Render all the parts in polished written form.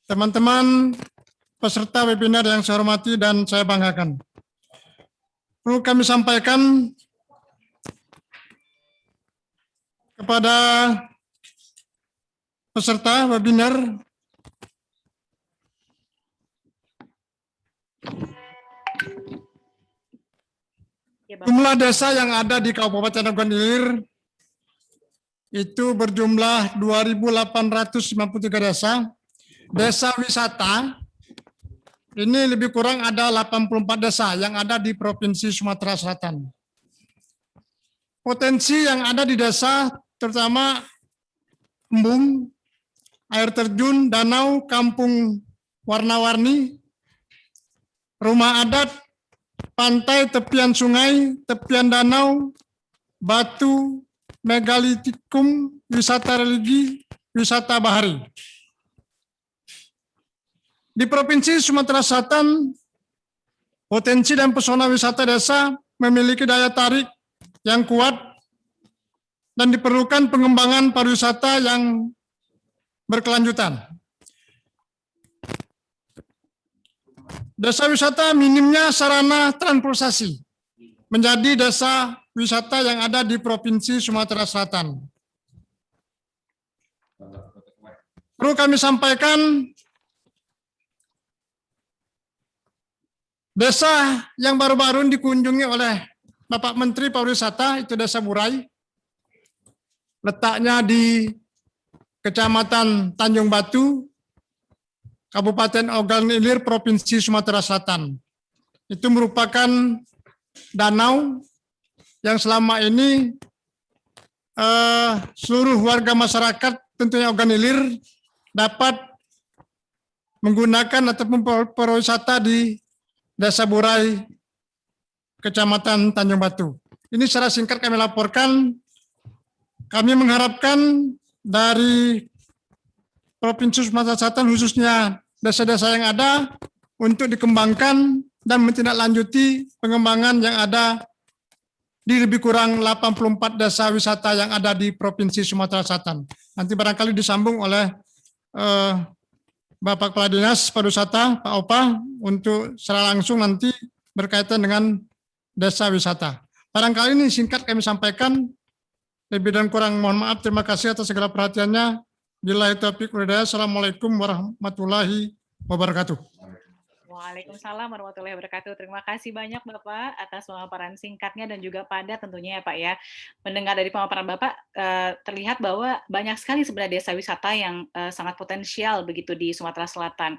teman-teman peserta webinar yang saya hormati dan saya banggakan. Perlu kami sampaikan kepada peserta webinar jumlah desa yang ada di Kabupaten Ogan Ilir itu berjumlah 2.853 desa. Desa wisata ini lebih kurang ada 84 desa yang ada di Provinsi Sumatera Selatan. Potensi yang ada di desa terutama embung, air terjun, danau, kampung warna-warni, rumah adat, pantai, tepian sungai, tepian danau, batu, megalitikum, wisata religi, wisata bahari. Di Provinsi Sumatera Selatan, potensi dan pesona wisata desa memiliki daya tarik yang kuat dan diperlukan pengembangan pariwisata yang berkelanjutan. Desa wisata minimnya sarana transportasi menjadi desa wisata yang ada di Provinsi Sumatera Selatan. Perlu kami sampaikan, desa yang baru-baru dikunjungi oleh Bapak Menteri Pariwisata itu Desa Burai, letaknya di Kecamatan Tanjung Batu, Kabupaten Ogan Ilir, Provinsi Sumatera Selatan. Itu merupakan danau yang selama ini seluruh warga masyarakat tentunya Ogan Ilir dapat menggunakan ataupun berwisata di Desa Burai, Kecamatan Tanjung Batu. Ini secara singkat kami laporkan. Kami mengharapkan dari Provinsi Sumatera Selatan khususnya desa-desa yang ada untuk dikembangkan dan menindaklanjuti pengembangan yang ada di lebih kurang 84 desa wisata yang ada di Provinsi Sumatera Selatan. Nanti barangkali disambung oleh Bapak Kepala Dinas Pariwisata, Pak Opa, untuk secara langsung nanti berkaitan dengan desa wisata. Barangkali ini singkat kami sampaikan, lebih dan kurang mohon maaf, terima kasih atas segala perhatiannya. Billahi taufiq wal hidayah. Assalamualaikum warahmatullahi wabarakatuh. Waalaikumsalam warahmatullahi wabarakatuh. Terima kasih banyak Bapak atas pemaparan singkatnya dan juga padat tentunya ya Pak ya. Mendengar dari pemaparan Bapak terlihat bahwa banyak sekali sebenarnya desa wisata yang sangat potensial begitu di Sumatera Selatan.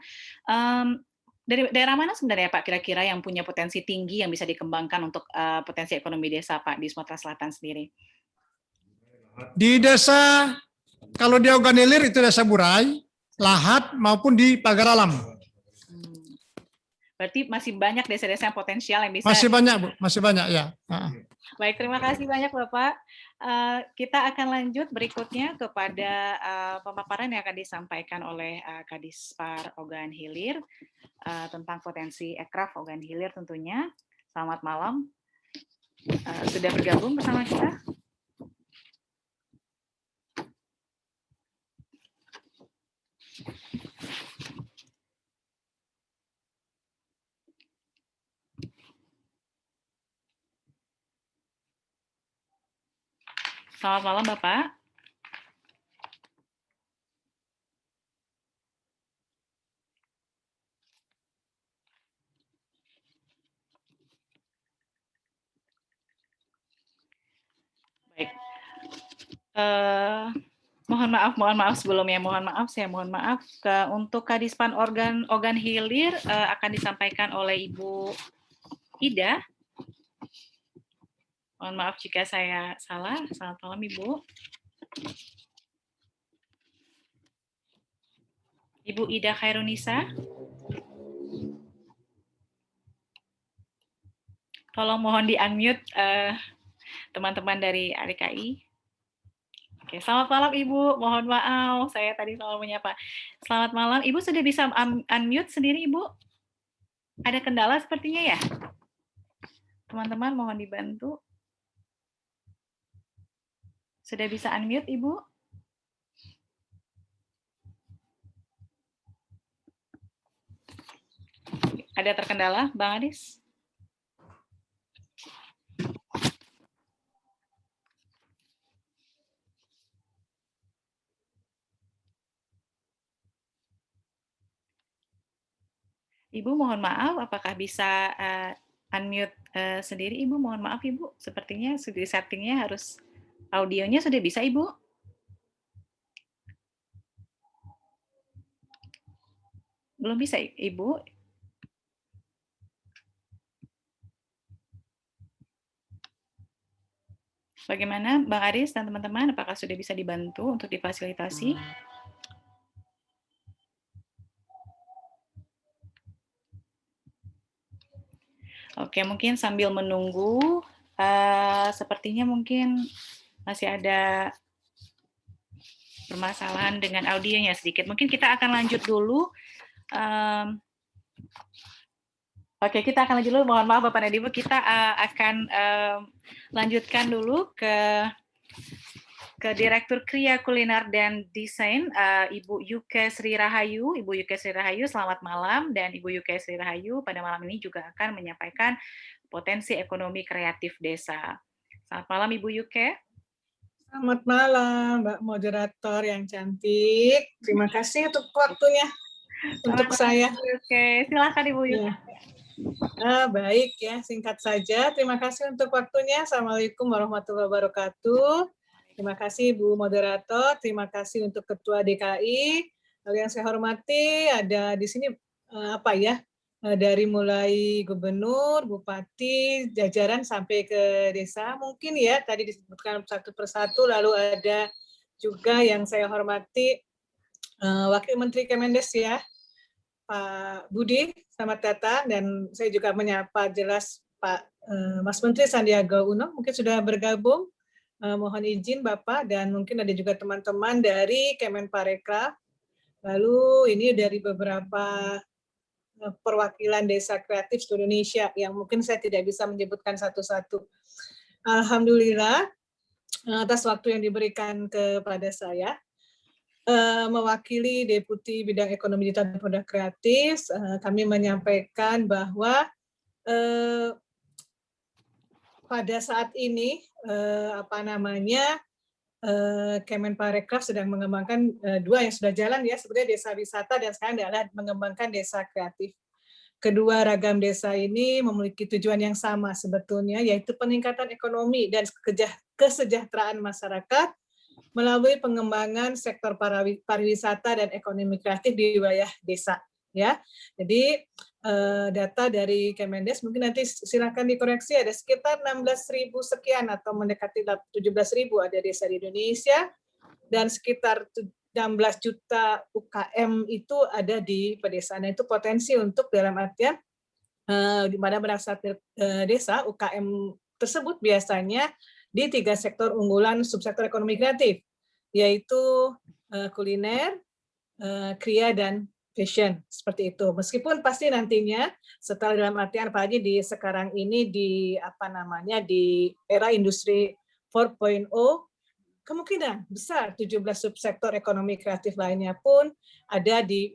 Dari daerah mana sebenarnya Pak kira-kira yang punya potensi tinggi yang bisa dikembangkan untuk potensi ekonomi desa Pak di Sumatera Selatan sendiri? Di desa, kalau di Ogan Ilir itu Desa Burai, Lahat maupun di Pagar Alam. Berarti masih banyak desa-desa yang potensial yang bisa. Masih banyak, Bu. Masih banyak, ya. Baik, terima kasih banyak Bapak. Kita akan lanjut berikutnya kepada pemaparan yang akan disampaikan oleh Kadispar Ogan Hilir tentang potensi Ekraf Ogan Hilir tentunya. Selamat malam. Sudah bergabung bersama kita? Selamat malam, Bapak. Baik. Mohon maaf sebelumnya. Saya mohon maaf untuk Kadispan Ogan Hilir akan disampaikan oleh Ibu Ida. Mohon maaf jika saya salah. Selamat malam, Ibu. Ibu Ida Khairunisa. Tolong mohon di-unmute teman-teman dari ADKI. Oke, selamat malam Ibu. Mohon maaf, saya tadi salah menyapa. Selamat malam. Ibu sudah bisa unmute sendiri, Ibu? Ada kendala sepertinya ya? Teman-teman mohon dibantu. Sudah bisa unmute, Ibu? Ada terkendala, Bang Adis? Ibu mohon maaf, apakah bisa unmute sendiri Ibu? Mohon maaf Ibu, sepertinya sudah settingnya harus audionya sudah bisa Ibu? Belum bisa Ibu? Bagaimana Bang Aris dan teman-teman, apakah sudah bisa dibantu untuk difasilitasi? Oke, mungkin sambil menunggu, sepertinya mungkin masih ada permasalahan dengan audionya sedikit. Mungkin kita akan lanjut dulu. Oke, kita akan lanjut dulu. Mohon maaf Bapak dan Ibu, kita akan lanjutkan dulu ke Direktur Kria Kuliner dan Desain, Ibu Yuke Sri Rahayu. Ibu Yuke Sri Rahayu, selamat malam. Dan Ibu Yuke Sri Rahayu pada malam ini juga akan menyampaikan potensi ekonomi kreatif desa. Selamat malam Ibu Yuke. Selamat malam Mbak Moderator yang cantik. Terima kasih untuk waktunya untuk saya. Oke, silakan Ibu Yuke. Baik ya, singkat saja. Terima kasih untuk waktunya. Assalamualaikum warahmatullahi wabarakatuh. Terima kasih Bu Moderator, terima kasih untuk Ketua DKI. Lalu yang saya hormati ada di sini dari mulai Gubernur, Bupati, jajaran sampai ke desa mungkin ya, tadi disebutkan satu persatu. Lalu ada juga yang saya hormati Wakil Menteri Kemendes ya, Pak Budi, selamat datang, dan saya juga menyapa jelas Pak Mas Menteri Sandiaga Uno, mungkin sudah bergabung. Mohon izin Bapak, dan mungkin ada juga teman-teman dari Kemenparekraf. Lalu ini dari beberapa perwakilan desa kreatif di Indonesia yang mungkin saya tidak bisa menyebutkan satu-satu. Alhamdulillah atas waktu yang diberikan kepada saya. Mewakili Deputi Bidang Ekonomi Digital dan Produk Kreatif, kami menyampaikan bahwa pada saat ini Kemenparekraf sedang mengembangkan dua yang sudah jalan ya, sebenarnya desa wisata dan sekarang adalah mengembangkan desa kreatif. Kedua ragam desa ini memiliki tujuan yang sama sebetulnya, yaitu peningkatan ekonomi dan kesejahteraan masyarakat melalui pengembangan sektor pariwisata dan ekonomi kreatif di wilayah desa. Ya, jadi data dari Kemendes mungkin nanti silakan dikoreksi, ada sekitar 16.000 sekian atau mendekati 17.000 ada desa di Indonesia, dan sekitar 16 juta UKM itu ada di pedesaan. Itu potensi untuk dalam artian di mana desa UKM tersebut biasanya di 3 sektor unggulan subsektor ekonomi kreatif, yaitu kuliner, kria, dan fashion, seperti itu. Meskipun pasti nantinya setelah dalam artian apalagi di sekarang ini di era industri 4.0, kemungkinan besar 17 subsektor ekonomi kreatif lainnya pun ada di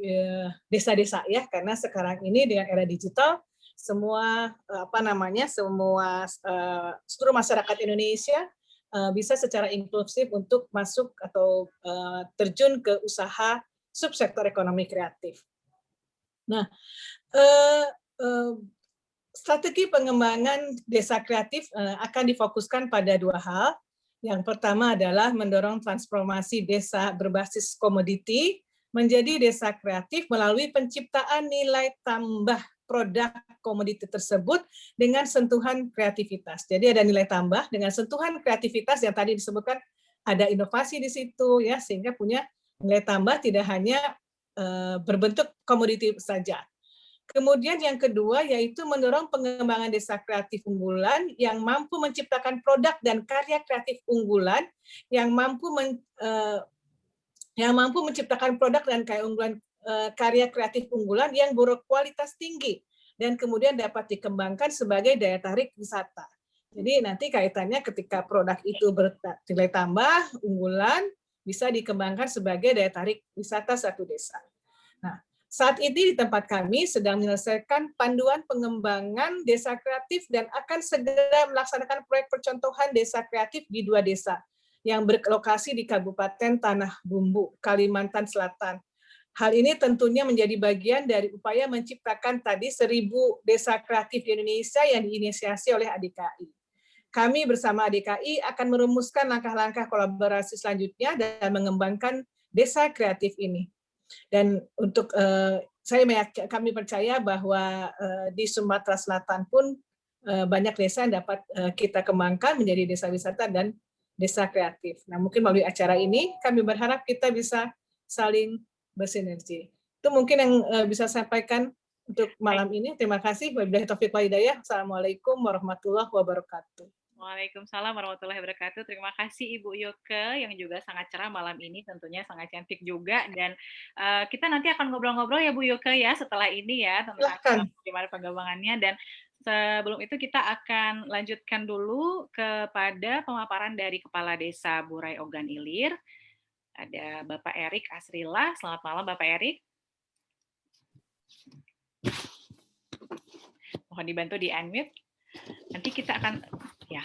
desa-desa ya, karena sekarang ini dengan era digital semua seluruh masyarakat Indonesia bisa secara inklusif untuk masuk atau terjun ke usaha subsektor ekonomi kreatif. Nah, strategi pengembangan desa kreatif akan difokuskan pada 2 hal. Yang pertama adalah mendorong transformasi desa berbasis komoditi menjadi desa kreatif melalui penciptaan nilai tambah produk komoditi tersebut dengan sentuhan kreativitas. Jadi ada nilai tambah dengan sentuhan kreativitas yang tadi disebutkan, ada inovasi di situ ya, sehingga punya nilai tambah tidak hanya berbentuk komoditi saja. Kemudian yang kedua yaitu mendorong pengembangan desa kreatif unggulan yang mampu menciptakan produk dan karya kreatif unggulan yang mampu menciptakan produk dan karya kreatif unggulan yang berkualitas tinggi dan kemudian dapat dikembangkan sebagai daya tarik wisata. Jadi nanti kaitannya ketika produk itu bernilai tambah unggulan bisa dikembangkan sebagai daya tarik wisata satu desa. Nah, Saat ini di tempat kami sedang menyelesaikan panduan pengembangan desa kreatif dan akan segera melaksanakan proyek percontohan desa kreatif di 2 desa yang berlokasi di Kabupaten Tanah Bumbu, Kalimantan Selatan. Hal ini tentunya menjadi bagian dari upaya menciptakan tadi 1.000 desa kreatif di Indonesia yang diinisiasi oleh ADKI. Kami bersama ADKI akan merumuskan langkah-langkah kolaborasi selanjutnya dan mengembangkan desa kreatif ini. Dan untuk kami percaya bahwa di Sumatera Selatan pun banyak desa yang dapat kita kembangkan menjadi desa wisata dan desa kreatif. Nah, mungkin melalui acara ini kami berharap kita bisa saling bersinergi. Itu mungkin yang bisa saya sampaikan untuk malam ini. Terima kasih. Wabillahi taufiq wal hidayah. Assalamualaikum warahmatullahi wabarakatuh. Waalaikumsalam warahmatullahi wabarakatuh. Terima kasih Ibu Yoke yang juga sangat cerah malam ini, tentunya sangat cantik juga. Dan kita nanti akan ngobrol-ngobrol ya Bu Yoke ya setelah ini ya tentang bagaimana pengembangannya. Dan sebelum itu kita akan lanjutkan dulu kepada pemaparan dari Kepala Desa Burai Ogan Ilir. Ada Bapak Erik Asrila. Selamat malam Bapak Erik. Mohon dibantu di unmute. Nanti kita akan ya.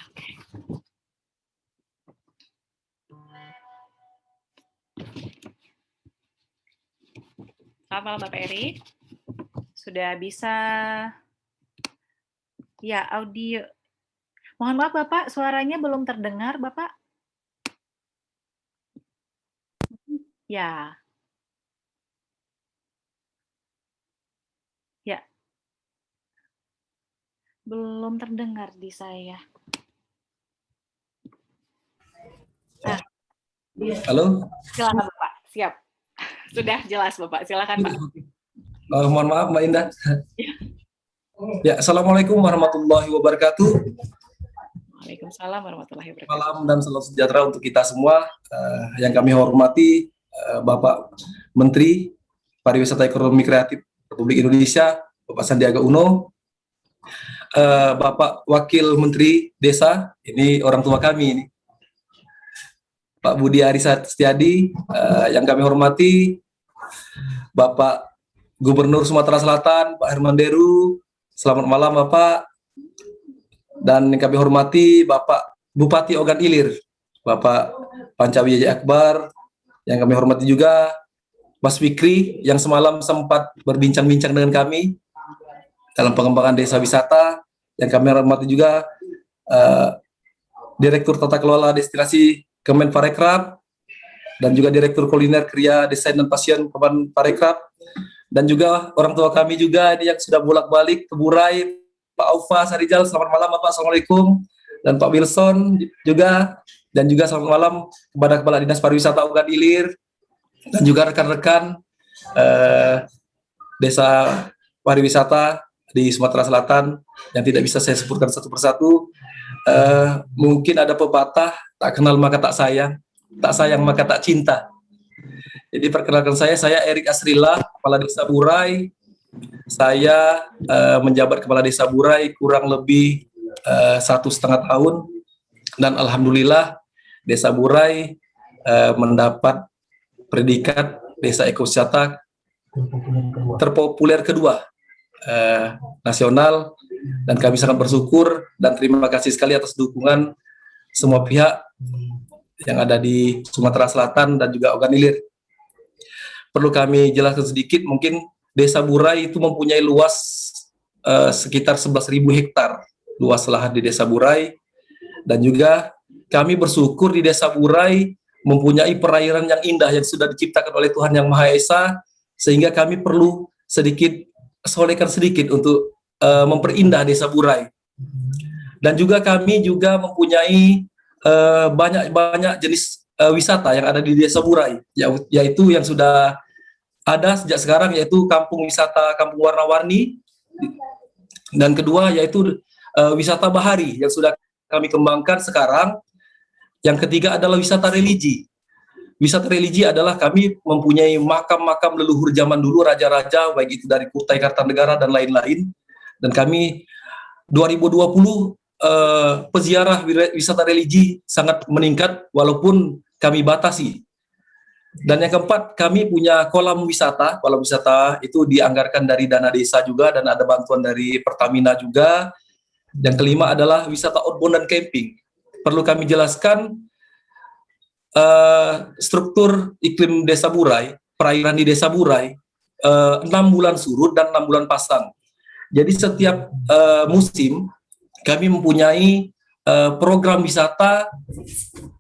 Selamat malam Bapak Erik. Sudah bisa ya audio. Mohon maaf Bapak, suaranya belum terdengar Bapak. Ya. Ya. Belum terdengar di saya. Nah. Halo. Silakan Bapak. Siap. Sudah jelas Bapak. Silakan Pak. Mohon maaf Mbak Indah. Ya, Assalamualaikum warahmatullahi wabarakatuh. Waalaikumsalam warahmatullahi wabarakatuh. Salam dan salam sejahtera untuk kita semua. Yang kami hormati Bapak Menteri Pariwisata Ekonomi Kreatif Republik Indonesia, Bapak Sandiaga Uno. Bapak Wakil Menteri Desa, ini orang tua kami ini, Pak Budi Arisa Setiadi, yang kami hormati Bapak Gubernur Sumatera Selatan, Pak Herman Deru, selamat malam Bapak, dan yang kami hormati Bapak Bupati Ogan Ilir, Bapak Pancawijaya Akbar, yang kami hormati juga Mas Fikri, yang semalam sempat berbincang-bincang dengan kami dalam pengembangan desa wisata, yang kami hormati juga Direktur Tata Kelola Destinasi Kemenparekraf, dan juga Direktur Kuliner Kriya Desain dan Pasien Kemenparekraf, dan juga orang tua kami juga ini yang sudah bolak-balik ke Burai, Pak Aufa Sarijal, selamat malam Bapak, Assalamualaikum, dan Pak Wilson juga, dan juga selamat malam kepada Kepala Dinas Pariwisata Ogan Ilir, dan juga rekan-rekan Desa Pariwisata di Sumatera Selatan yang tidak bisa saya sebutkan satu persatu. Mungkin ada pepatah, tak kenal maka tak sayang maka tak cinta. Jadi perkenalkan saya Erik Asrila, Kepala Desa Burai. Saya menjabat Kepala Desa Burai kurang lebih 1,5 tahun, dan alhamdulillah Desa Burai mendapat predikat Desa Ekowisata terpopuler kedua nasional, dan kami sangat bersyukur dan terima kasih sekali atas dukungan semua pihak yang ada di Sumatera Selatan dan juga Ogan Ilir. Perlu kami jelaskan sedikit, mungkin Desa Burai itu mempunyai luas sekitar 11.000 hektar luas lahan di Desa Burai, dan juga kami bersyukur di Desa Burai mempunyai perairan yang indah yang sudah diciptakan oleh Tuhan Yang Maha Esa, sehingga kami perlu solehkan sedikit untuk memperindah Desa Burai. Dan juga kami juga mempunyai banyak jenis wisata yang ada di Desa Burai, yaitu yang sudah ada sejak sekarang, yaitu kampung wisata Kampung Warna-Warni, dan kedua yaitu wisata bahari yang sudah kami kembangkan sekarang. Yang ketiga adalah wisata religi. Wisata religi adalah kami mempunyai makam-makam leluhur zaman dulu, raja-raja, baik itu dari Kutai Kartanegara dan lain-lain. Dan kami 2020 peziarah wisata religi sangat meningkat, walaupun kami batasi. Dan yang keempat, kami punya kolam wisata. Kolam wisata itu dianggarkan dari dana desa juga dan ada bantuan dari Pertamina juga. Yang kelima adalah wisata outbound dan camping. Perlu kami jelaskan struktur iklim Desa Burai, perairan di Desa Burai, 6 bulan surut dan 6 bulan pasang. Jadi setiap musim kami mempunyai program wisata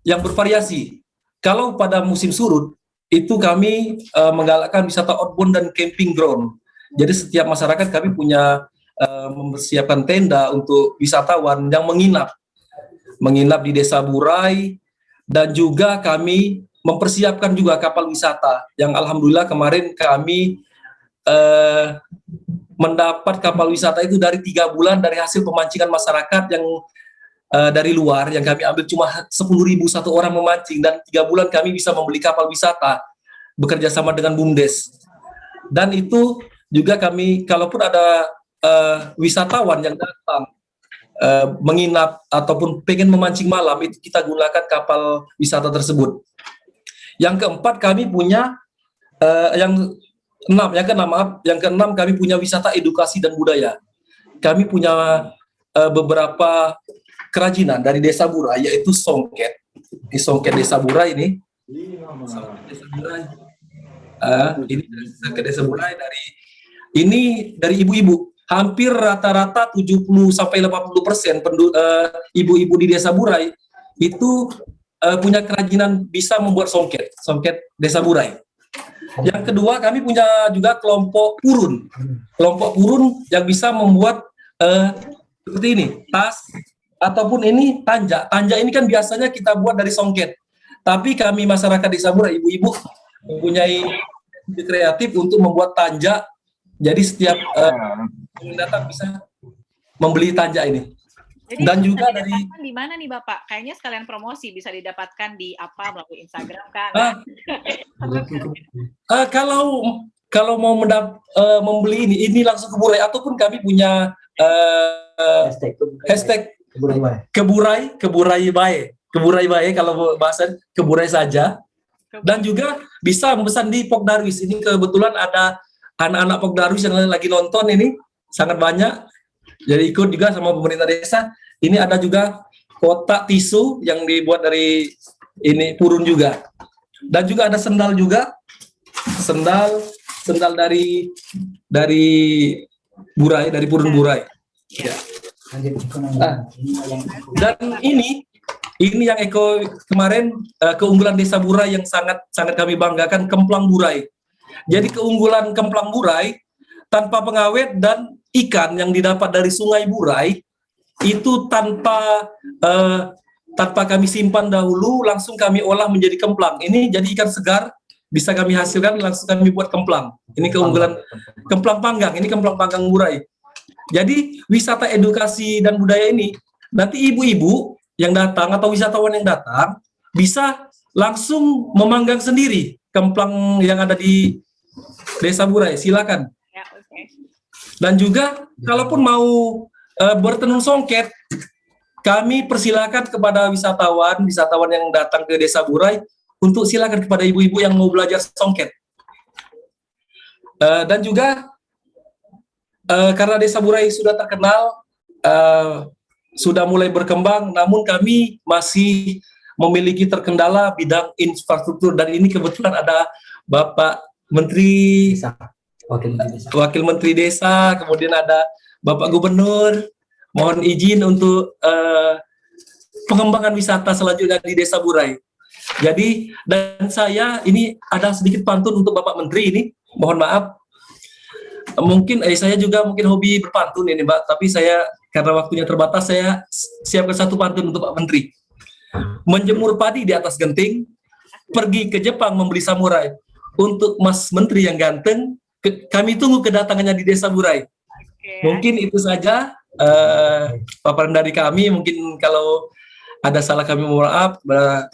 yang bervariasi. Kalau pada musim surut, itu kami menggalakkan wisata outbound dan camping ground. Jadi setiap masyarakat kami punya mempersiapkan tenda untuk wisatawan yang menginap di Desa Burai, dan juga kami mempersiapkan juga kapal wisata yang alhamdulillah kemarin kami mendapat kapal wisata itu dari 3 bulan dari hasil pemancingan masyarakat yang dari luar yang kami ambil cuma 10.000 satu orang memancing, dan 3 bulan kami bisa membeli kapal wisata bekerja sama dengan BUMDes. Dan itu juga kami, kalaupun ada wisatawan yang datang menginap ataupun pengen memancing malam, itu kita gunakan kapal wisata tersebut. Yang keempat, kami punya yang keenam kami punya wisata edukasi dan budaya. Kami punya beberapa kerajinan dari Desa Burai, yaitu songket. Di songket Desa Burai ini. Songket Desa Burai. Ini songket Desa Burai dari ibu-ibu. Hampir rata-rata 70-80% ibu-ibu di Desa Burai itu punya kerajinan bisa membuat songket Desa Burai. Yang kedua, kami punya juga kelompok purun yang bisa membuat seperti ini, tas ataupun ini tanja. Tanja ini kan biasanya kita buat dari songket. Tapi kami masyarakat Desa Burai, ibu-ibu mempunyai ide kreatif untuk membuat tanja. Jadi setiap yang datang bisa membeli tanja ini. Jadi dan juga bisa dari didapatkan di mana nih Bapak? Kayaknya sekalian promosi, bisa didapatkan di apa, melalui Instagram kan? Kalau mau membeli ini langsung ke Burai, ataupun kami punya hashtag Keburai Bae, kalau bahasa Keburai saja. Dan juga bisa memesan di Pok Darwis. Ini kebetulan ada anak-anak Pok Darwis yang lagi nonton ini, sangat banyak. Jadi ikut juga sama pemerintah desa. Ini ada juga kotak tisu yang dibuat dari ini purun juga. Dan juga ada sendal juga. Sendal dari Burai, dari purun Burai. Ya. Dan ini yang Eko kemarin keunggulan Desa Burai yang sangat kami banggakan, kemplang Burai. Jadi keunggulan kemplang Burai tanpa pengawet dan ikan yang didapat dari Sungai Burai itu tanpa kami simpan dahulu, langsung kami olah menjadi kemplang. Ini jadi ikan segar, bisa kami hasilkan, langsung kami buat kemplang. Ini keunggulan kemplang panggang. Ini kemplang panggang Burai. Jadi wisata edukasi dan budaya ini nanti ibu-ibu yang datang atau wisatawan yang datang bisa langsung memanggang sendiri kemplang yang ada di Desa Burai. Silakan. Ya, oke. Dan juga kalaupun mau bertenun songket, kami persilakan kepada wisatawan yang datang ke Desa Burai untuk silakan kepada ibu-ibu yang mau belajar songket. Dan juga karena Desa Burai sudah terkenal, sudah mulai berkembang, namun kami masih memiliki terkendala bidang infrastruktur, dan ini kebetulan ada Bapak Menteri, Wakil Menteri Desa, kemudian ada Bapak Gubernur. Mohon izin untuk pengembangan wisata selanjutnya di Desa Burai. Jadi, dan saya ini ada sedikit pantun untuk Bapak Menteri ini, mohon maaf. Mungkin saya juga hobi berpantun ini Mbak, tapi saya karena waktunya terbatas, saya siapkan satu pantun untuk Pak Menteri. Menjemur padi di atas genting, pergi ke Jepang membeli samurai. Untuk Mas Menteri yang ganteng, kami tunggu kedatangannya di Desa Burai. Okay. Mungkin itu saja paparan dari kami. Mungkin kalau ada salah kami mohon maaf.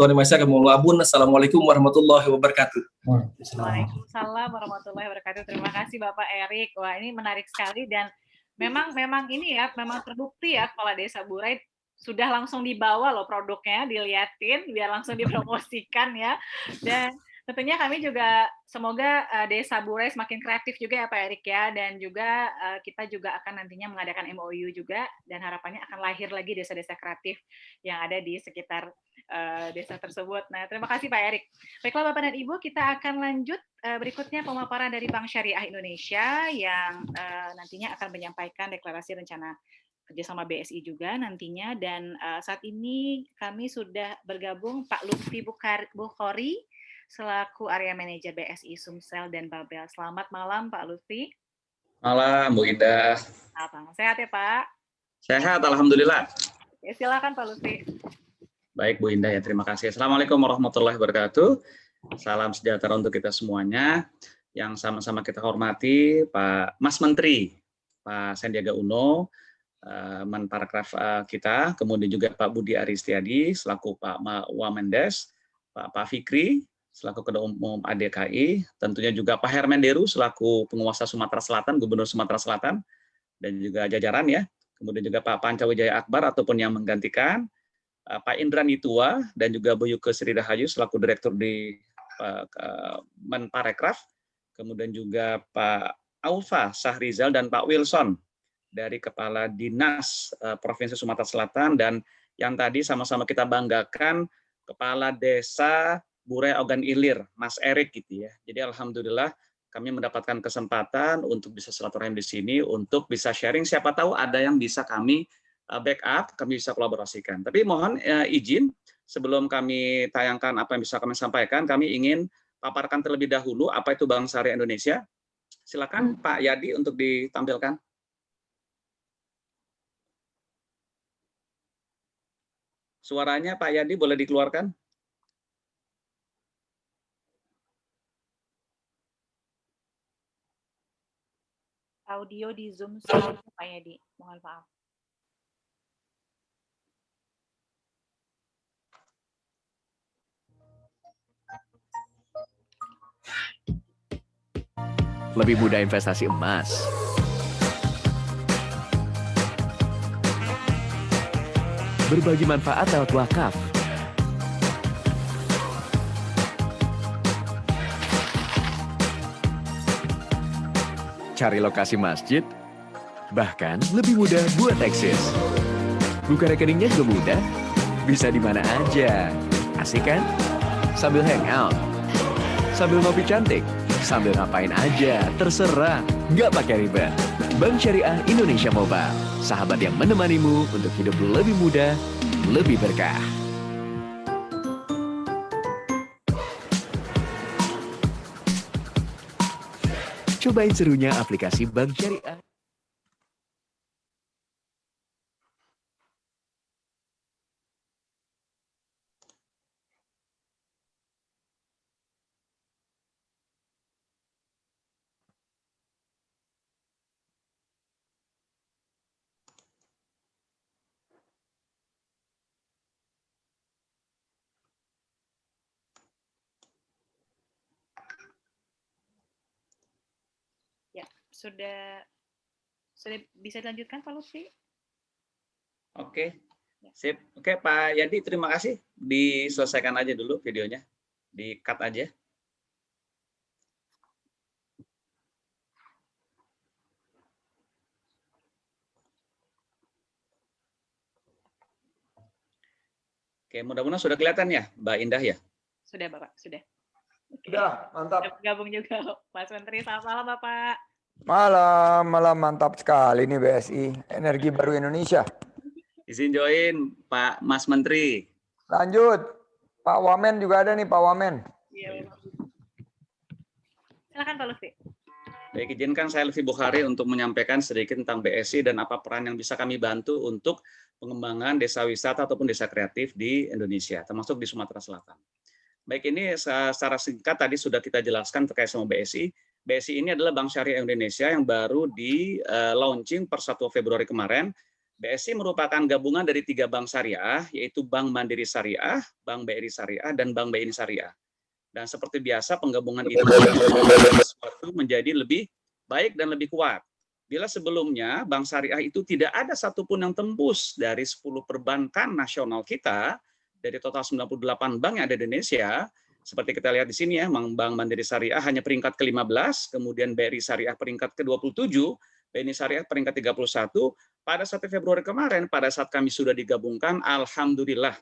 Tuhan Yang Maha Esa kami mohon maaf. Assalamualaikum warahmatullahi wabarakatuh. Waalaikumsalam warahmatullahi wabarakatuh. Terima kasih Bapak Erik. Wah, ini menarik sekali, dan memang ini ya, memang terbukti ya, Kepala Desa Burai sudah langsung dibawa loh produknya, diliatin biar langsung dipromosikan ya. Dan Tentunya kami juga semoga Desa Burai semakin kreatif juga ya Pak Erik ya, dan juga kita juga akan nantinya mengadakan MOU juga, dan harapannya akan lahir lagi desa-desa kreatif yang ada di sekitar desa tersebut. Nah, terima kasih Pak Erik. Baiklah Bapak dan Ibu, kita akan lanjut berikutnya pemaparan dari Bank Syariah Indonesia yang nantinya akan menyampaikan deklarasi rencana kerjasama BSI juga nantinya, dan saat ini kami sudah bergabung Pak Lutfi Bukhari selaku Area Manager BSI Sumsel dan Babel. Selamat malam Pak Lutfi. Malam Bu Indah. Sehat ya Pak? Sehat, alhamdulillah. Ya, silakan Pak Lutfi. Baik Bu Indah ya, terima kasih. Assalamualaikum warahmatullahi wabarakatuh. Salam sejahtera untuk kita semuanya. Yang sama-sama kita hormati Pak Mas Menteri, Pak Sandiaga Uno, Menparekraf kita, kemudian juga Pak Budi Aristiadi selaku Pak Wamendes, Pak Fikri selaku Ketua Umum ADKI, tentunya juga Pak Hermenderu selaku penguasa Sumatera Selatan, Gubernur Sumatera Selatan, dan juga jajaran ya. Kemudian juga Pak Pancawijaya Akbar ataupun yang menggantikan, Pak Indra Nitua, dan juga Bu Yuke Sri Rahayu selaku Direktur di Menparekraf, kemudian juga Pak Aufa Sahrizal dan Pak Wilson dari Kepala Dinas Provinsi Sumatera Selatan, dan yang tadi sama-sama kita banggakan Kepala Desa Burai Ogan Ilir, Mas Erik gitu ya. Jadi alhamdulillah kami mendapatkan kesempatan untuk bisa silaturahim di sini, untuk bisa sharing, siapa tahu ada yang bisa kami backup, kami bisa kolaborasikan. Tapi mohon izin, sebelum kami tayangkan apa yang bisa kami sampaikan, kami ingin paparkan terlebih dahulu apa itu Bank Syariah Indonesia. Silakan Pak Yadi untuk ditampilkan. Suaranya Pak Yadi boleh dikeluarkan? Audio di Zoom saya Pak Yadi. Mohon maaf. Lebih mudah investasi emas. Berbagi manfaat lewat wakaf. Cari lokasi masjid, bahkan lebih mudah buat eksis. Buka rekeningnya juga mudah, bisa di mana aja. Asik kan? Sambil hangout, sambil ngopi cantik, sambil ngapain aja, terserah, nggak pakai ribet. Bank Syariah Indonesia Mobile, sahabat yang menemanimu untuk hidup lebih mudah, lebih berkah. Cobain serunya aplikasi Bank Syariah. Sudah bisa dilanjutkan Pak Lutfi? Oke, sip. Oke Pak Yadi, terima kasih. Diselesaikan aja dulu videonya, di-cut aja. Oke, mudah-mudahan sudah kelihatan ya, Mbak Indah ya? Sudah Bapak, sudah. Oke. Sudah, mantap. Sudah bergabung juga Mas Menteri. Selamat malam Bapak. Malam mantap sekali nih BSI, energi baru Indonesia. Izin join Pak Mas Menteri. Lanjut, Pak Wamen juga ada nih Pak Wamen. Iya. Silakan Pak Lutfi. Baik, izinkan saya Lutfi Bukhari untuk menyampaikan sedikit tentang BSI dan apa peran yang bisa kami bantu untuk pengembangan desa wisata ataupun desa kreatif di Indonesia, termasuk di Sumatera Selatan. Baik, ini secara singkat tadi sudah kita jelaskan terkait sama BSI. BSI ini adalah Bank Syariah Indonesia yang baru di launching per 1 Februari kemarin. BSI merupakan gabungan dari 3 bank syariah, yaitu Bank Mandiri Syariah, Bank BRI Syariah, dan Bank BNI Syariah. Dan seperti biasa penggabungan itu sesuatu menjadi lebih baik dan lebih kuat. Bila sebelumnya Bank Syariah itu tidak ada satupun yang tembus dari 10 perbankan nasional kita, dari total 98 bank yang ada di Indonesia, Seperti kita lihat di sini ya, Bank Mandiri Syariah hanya peringkat ke-15, kemudian BRI Syariah peringkat ke-27, BNI Syariah peringkat 31. Pada 1 Februari kemarin, pada saat kami sudah digabungkan, alhamdulillah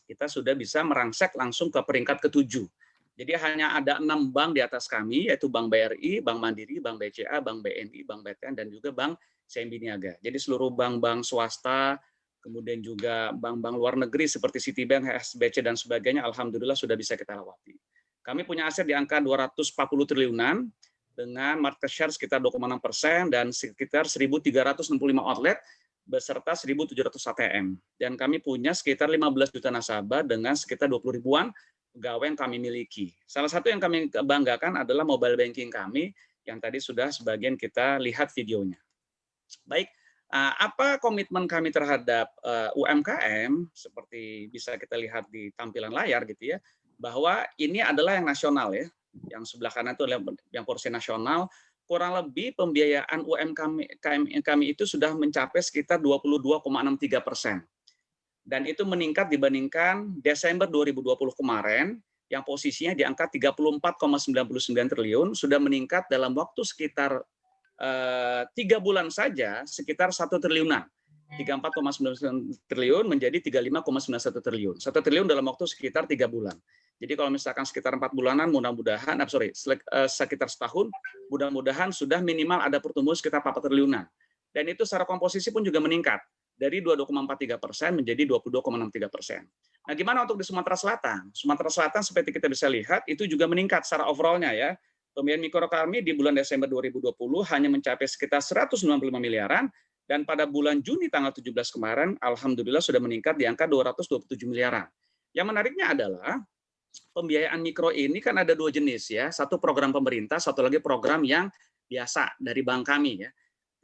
kita sudah bisa merangsek langsung ke peringkat ke-7. Jadi hanya ada 6 bank di atas kami, yaitu Bank BRI, Bank Mandiri, Bank BCA, Bank BNI, Bank BTN, dan juga Bank CIMB Niaga. Jadi seluruh bank-bank swasta, kemudian juga bank-bank luar negeri seperti Citibank, HSBC, dan sebagainya, alhamdulillah sudah bisa kita lewati. Kami punya aset di angka 240 triliunan, dengan market share sekitar 2,6% dan sekitar 1.365 outlet, beserta 1.700 ATM. Dan kami punya sekitar 15 juta nasabah dengan sekitar 20 ribuan pegawai yang kami miliki. Salah satu yang kami banggakan adalah mobile banking kami, yang tadi sudah sebagian kita lihat videonya. Baik, apa komitmen kami terhadap UMKM, seperti bisa kita lihat di tampilan layar gitu ya, bahwa ini adalah yang nasional ya, yang sebelah kanan itu adalah yang porsi nasional, kurang lebih pembiayaan UMKM kami itu sudah mencapai sekitar 22,63%. Dan itu meningkat dibandingkan Desember 2020 kemarin, yang posisinya di angka 34,99 triliun, sudah meningkat dalam waktu sekitar 3 bulan saja sekitar 1 triliunan. 34,99 triliun menjadi 35,91 triliun. 1 triliun dalam waktu sekitar 3 bulan. Jadi kalau misalkan sekitar 4 bulanan, mudah-mudahan, sekitar setahun, mudah-mudahan sudah minimal ada pertumbuhan sekitar 4 triliunan. Dan itu secara komposisi pun juga meningkat dari 22,43% menjadi 22,63%. Nah, gimana untuk di Sumatera Selatan? Sumatera Selatan seperti kita bisa lihat itu juga meningkat secara overall-nya ya. Pembiayaan mikro kami di bulan Desember 2020 hanya mencapai sekitar 195 miliaran, dan pada bulan Juni tanggal 17 kemarin, alhamdulillah sudah meningkat di angka 227 miliaran. Yang menariknya adalah, pembiayaan mikro ini kan ada 2 jenis ya, satu program pemerintah, satu lagi program yang biasa dari bank kami ya.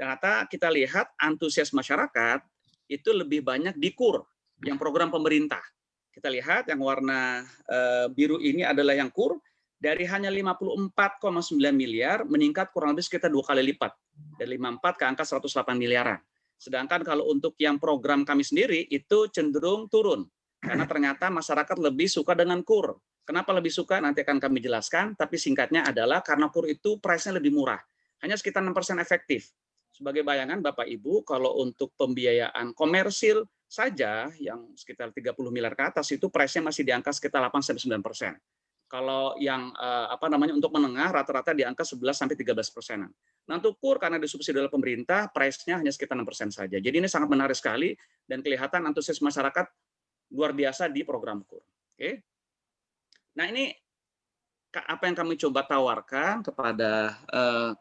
Ternyata kita lihat antusias masyarakat itu lebih banyak di KUR, yang program pemerintah. Kita lihat yang warna biru ini adalah yang KUR, dari hanya 54,9 miliar meningkat kurang lebih sekitar 2 kali lipat, dari 54 ke angka 108 miliaran. Sedangkan kalau untuk yang program kami sendiri itu cenderung turun, karena ternyata masyarakat lebih suka dengan KUR. Kenapa lebih suka? Nanti akan kami jelaskan, tapi singkatnya adalah karena KUR itu price-nya lebih murah, hanya sekitar 6% efektif. Sebagai bayangan Bapak Ibu, kalau untuk pembiayaan komersil saja yang sekitar 30 miliar ke atas itu price-nya masih di angka sekitar 8-9%. Kalau yang untuk menengah rata-rata di angka 11-13%. Nah, untuk KUR karena disubsidi oleh pemerintah, price-nya hanya sekitar 6% saja. Jadi ini sangat menarik sekali dan kelihatan antusias masyarakat luar biasa di program KUR. Oke. Nah, ini apa yang kami coba tawarkan kepada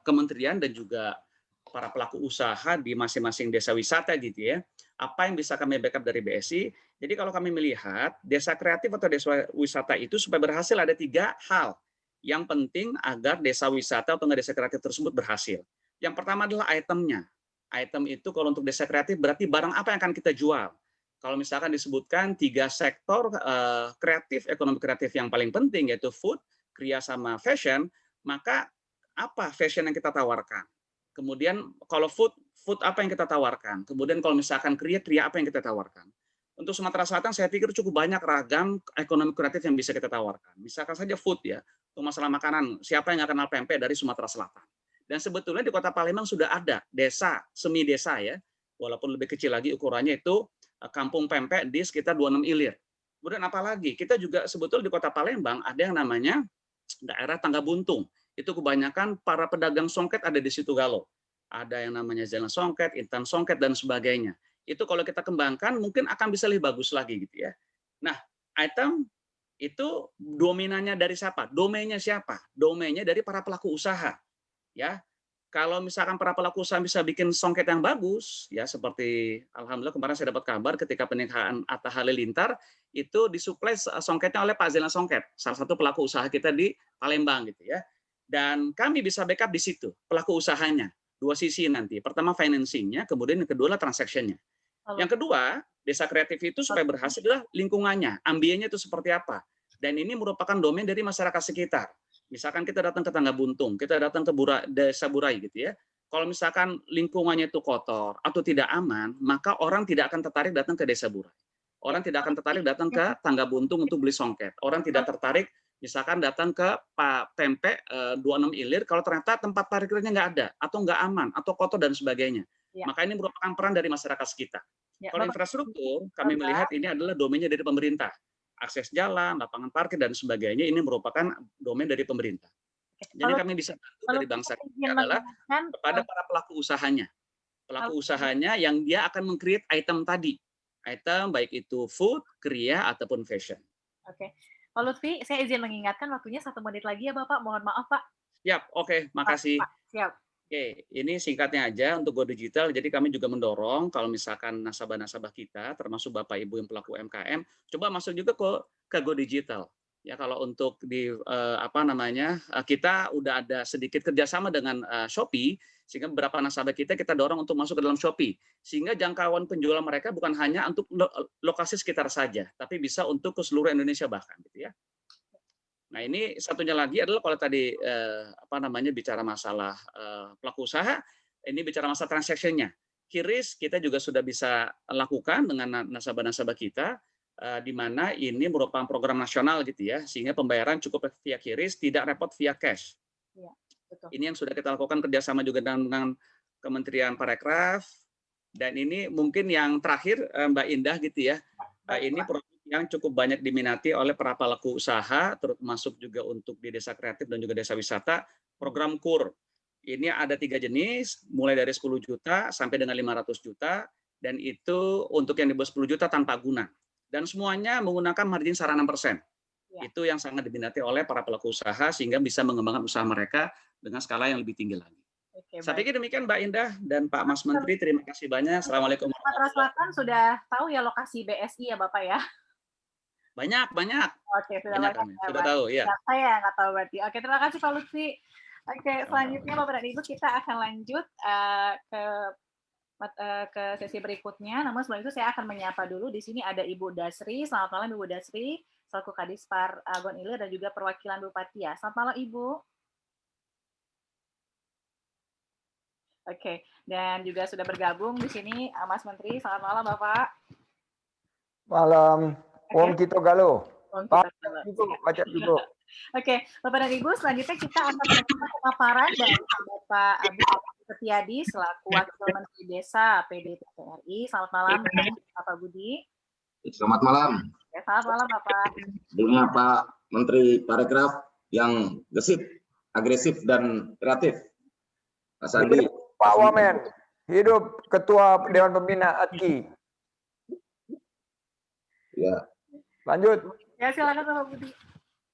kementerian dan juga para pelaku usaha di masing-masing desa wisata gitu ya. Apa yang bisa kami backup dari BSI? Jadi kalau kami melihat desa kreatif atau desa wisata itu supaya berhasil ada 3 hal yang penting agar desa wisata atau desa kreatif tersebut berhasil. Yang pertama adalah itemnya. Item itu kalau untuk desa kreatif berarti barang apa yang akan kita jual. Kalau misalkan disebutkan 3 sektor kreatif, ekonomi kreatif yang paling penting yaitu food, kriya sama fashion, maka apa fashion yang kita tawarkan? Kemudian kalau food apa yang kita tawarkan? Kemudian kalau misalkan kriya apa yang kita tawarkan? Untuk Sumatera Selatan saya pikir cukup banyak ragam ekonomi kreatif yang bisa kita tawarkan. Misalkan saja food ya, untuk masalah makanan, siapa yang nggak kenal pempek dari Sumatera Selatan? Dan sebetulnya di Kota Palembang sudah ada desa, semi desa ya, walaupun lebih kecil lagi ukurannya itu kampung pempek di sekitar 26 ilir. Kemudian apalagi, kita juga sebetulnya di Kota Palembang ada yang namanya daerah Tangga Buntung. Itu kebanyakan para pedagang songket ada di situ galau. Ada yang namanya Jalan Songket, Intan Songket, dan sebagainya. Itu kalau kita kembangkan mungkin akan bisa lebih bagus lagi gitu ya. Nah, item itu dominannya dari siapa? Domainnya siapa? Domainnya dari para pelaku usaha. Ya, kalau misalkan para pelaku usaha bisa bikin songket yang bagus, ya seperti alhamdulillah kemarin saya dapat kabar ketika pernikahan Atta Halilintar itu disuplai songketnya oleh Pak Zelan Songket, salah satu pelaku usaha kita di Palembang gitu ya. Dan kami bisa backup di situ pelaku usahanya. 2 sisi nanti. Pertama financing-nya, kemudian yang kedua transaction-nya. Yang kedua, desa kreatif itu supaya berhasil adalah lingkungannya, ambiennya itu seperti apa. Dan ini merupakan domain dari masyarakat sekitar. Misalkan kita datang ke Tangga Buntung, kita datang ke Desa Burai gitu ya. Kalau misalkan lingkungannya itu kotor atau tidak aman, maka orang tidak akan tertarik datang ke Desa Burai. Orang tidak akan tertarik datang ke Tangga Buntung untuk beli songket. Orang tidak tertarik Misalkan datang ke Pak Tempe 26 Ilir, kalau ternyata tempat parkirnya nggak ada, atau nggak aman, atau kotor dan sebagainya. Ya. Maka ini merupakan peran dari masyarakat sekitar. Ya, Kalau Bapak, infrastruktur, kami Bapak. melihat ini adalah domainnya dari pemerintah. Akses jalan, lapangan parkir, dan sebagainya ini merupakan domain dari pemerintah. Jadi Kalau- kami bisa bantu kalau dari bangsa kita ini ingin adalah mengingatkan, kepada para pelaku usahanya. Pelaku Kalau- usahanya yang dia akan meng-create item tadi. Item baik itu food, kriya, ataupun fashion. Oke. Pak Lutfi, saya izin mengingatkan waktunya 1 menit lagi ya Bapak. Mohon maaf Pak. Siap, oke, makasih. Pak, siap. Oke, ini singkatnya aja untuk Go Digital. Jadi kami juga mendorong kalau misalkan nasabah-nasabah kita, termasuk Bapak Ibu yang pelaku UMKM, coba masuk juga ke Go Digital. Ya, kalau untuk di kita udah ada sedikit kerjasama dengan Shopee, sehingga beberapa nasabah kita dorong untuk masuk ke dalam Shopee, sehingga jangkauan penjualan mereka bukan hanya untuk lokasi sekitar saja, tapi bisa untuk ke seluruh Indonesia bahkan, gitu ya. Nah, ini satunya lagi adalah kalau tadi bicara masalah pelaku usaha, ini bicara masalah transaksinya. QRIS kita juga sudah bisa lakukan dengan nasabah-nasabah kita, di mana ini merupakan program nasional gitu ya, sehingga pembayaran cukup via QRIS, tidak repot via cash. Ya, betul. Ini yang sudah kita lakukan kerjasama juga dengan Kementerian Parekraf, dan ini mungkin yang terakhir Mbak Indah gitu ya, ini program yang cukup banyak diminati oleh para pelaku usaha, termasuk juga untuk di desa kreatif dan juga desa wisata, program KUR. Ini ada 3 jenis, mulai dari 10 juta sampai dengan 500 juta, dan itu untuk yang di bawah 10 juta tanpa guna. Dan semuanya menggunakan margin SAR 6%. Ya. Itu yang sangat diminati oleh para pelaku usaha, sehingga bisa mengembangkan usaha mereka dengan skala yang lebih tinggi lagi. Oke, Saya baik. pikir demikian Mbak Indah dan Pak Mas Menteri, terima kasih banyak. Assalamualaikum. Sumatera Selatan sudah tahu ya lokasi BSI ya Bapak ya? Banyak. Oke, sudah Banyak banyak kami. ya, Sudah Pak. tahu, ya. Ya, saya nggak tahu berarti. Oke, terima kasih Pak Lutfi. Oke, selanjutnya Bapak dan Ibu kita akan lanjut ke sesi berikutnya. Namun sebelum itu saya akan menyapa dulu. Di sini ada Ibu Dasri. Selamat malam Ibu Dasri, selaku Kadispar Agon Ilir dan juga perwakilan Bupati ya. Selamat malam Ibu. Oke, dan juga sudah bergabung di sini Mas Menteri. Selamat malam Bapak. Malam. Om Kito Galo. Om Pak, Kito Galo. Ibu, baca dulu. Oke, Bapak dan Ibu, selanjutnya kita akan mendengar pemaparan dari Bapak Budi Setiadi selaku Wakil Menteri Desa PDTRI. Selamat malam, Bapak Budi. Selamat malam. Ya, selamat malam, Bapak. Sebelumnya Pak Menteri Parekraf yang gesit, agresif, dan kreatif. Pak Sandi. Pak Wamen. Hidup Ketua Dewan Pembina ATKI. Ya. Lanjut. Ya, silakan Bapak Budi.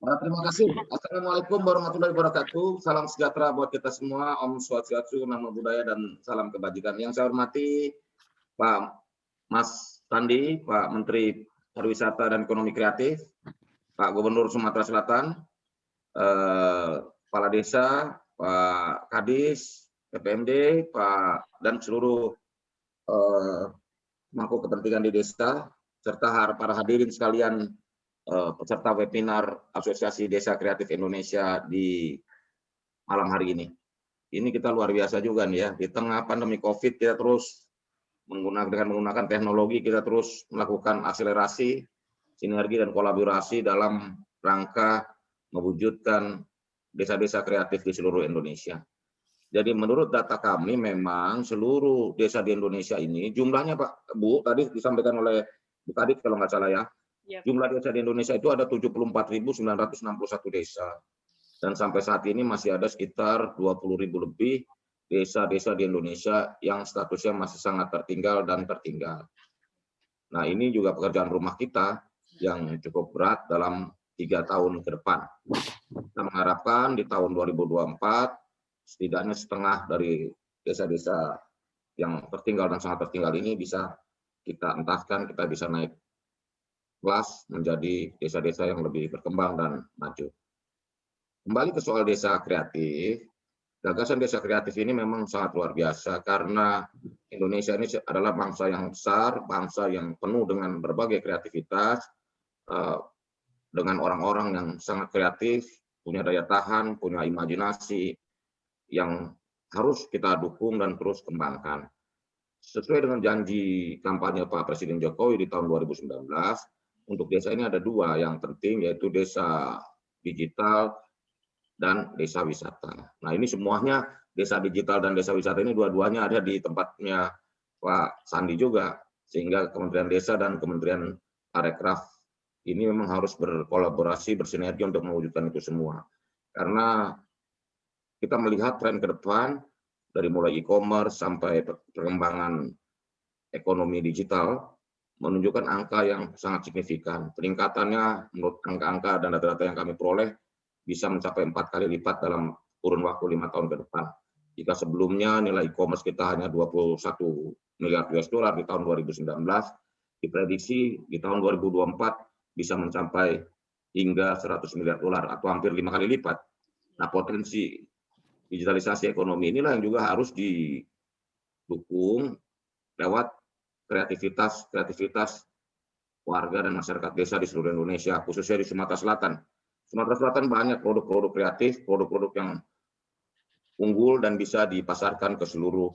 Terima kasih. Assalamualaikum warahmatullahi wabarakatuh. Salam sejahtera buat kita semua. Om Swastiastu, Namo Buddhaya, dan salam kebajikan. Yang saya hormati Pak Mas Sandi, Pak Menteri Pariwisata dan Ekonomi Kreatif, Pak Gubernur Sumatera Selatan, Kepala Desa, Pak Kadis, PPMD, Pak dan seluruh pemangku kepentingan di desa, serta para hadirin sekalian, peserta webinar Asosiasi Desa Kreatif Indonesia di malam hari ini. Ini kita luar biasa juga nih ya, di tengah pandemi COVID kita terus menggunakan teknologi, kita terus melakukan akselerasi, sinergi dan kolaborasi dalam rangka mewujudkan desa-desa kreatif di seluruh Indonesia. Jadi menurut data kami memang seluruh desa di Indonesia ini jumlahnya Pak Bu tadi disampaikan oleh Bu Kadis kalau nggak salah ya. Yep. Jumlah desa di Indonesia itu ada 74.961 desa. Dan sampai saat ini masih ada sekitar 20.000 lebih desa-desa di Indonesia yang statusnya masih sangat tertinggal dan tertinggal. Nah, ini juga pekerjaan rumah kita yang cukup berat dalam 3 tahun ke depan. Kita mengharapkan di tahun 2024 setidaknya setengah dari desa-desa yang tertinggal dan sangat tertinggal ini bisa kita entaskan, kita bisa naik kelas menjadi desa-desa yang lebih berkembang dan maju. Kembali ke soal desa kreatif, gagasan desa kreatif ini memang sangat luar biasa karena Indonesia ini adalah bangsa yang besar, bangsa yang penuh dengan berbagai kreativitas, dengan orang-orang yang sangat kreatif, punya daya tahan, punya imajinasi yang harus kita dukung dan terus kembangkan. Sesuai dengan janji kampanye Pak Presiden Jokowi di tahun 2019, untuk desa ini ada 2 yang penting, yaitu desa digital, dan desa wisata. Nah, ini semuanya desa digital dan desa wisata ini dua-duanya ada di tempatnya Pak Sandi juga, sehingga Kementerian Desa dan Kementerian Parekraf ini memang harus berkolaborasi, bersinergi untuk mewujudkan itu semua. Karena kita melihat tren ke depan, dari mulai e-commerce sampai perkembangan ekonomi digital, menunjukkan angka yang sangat signifikan. Peningkatannya menurut angka-angka dan data-data yang kami peroleh bisa mencapai 4 kali lipat dalam kurun waktu 5 tahun ke depan. Jika sebelumnya nilai e-commerce kita hanya 21 miliar US dollar di tahun 2019, diprediksi di tahun 2024 bisa mencapai hingga 100 miliar dolar atau hampir 5 kali lipat. Nah, potensi digitalisasi ekonomi inilah yang juga harus didukung lewat kreativitas warga dan masyarakat desa di seluruh Indonesia, khususnya di Sumatera Selatan. Sumatera Selatan banyak produk-produk kreatif, produk-produk yang unggul dan bisa dipasarkan ke seluruh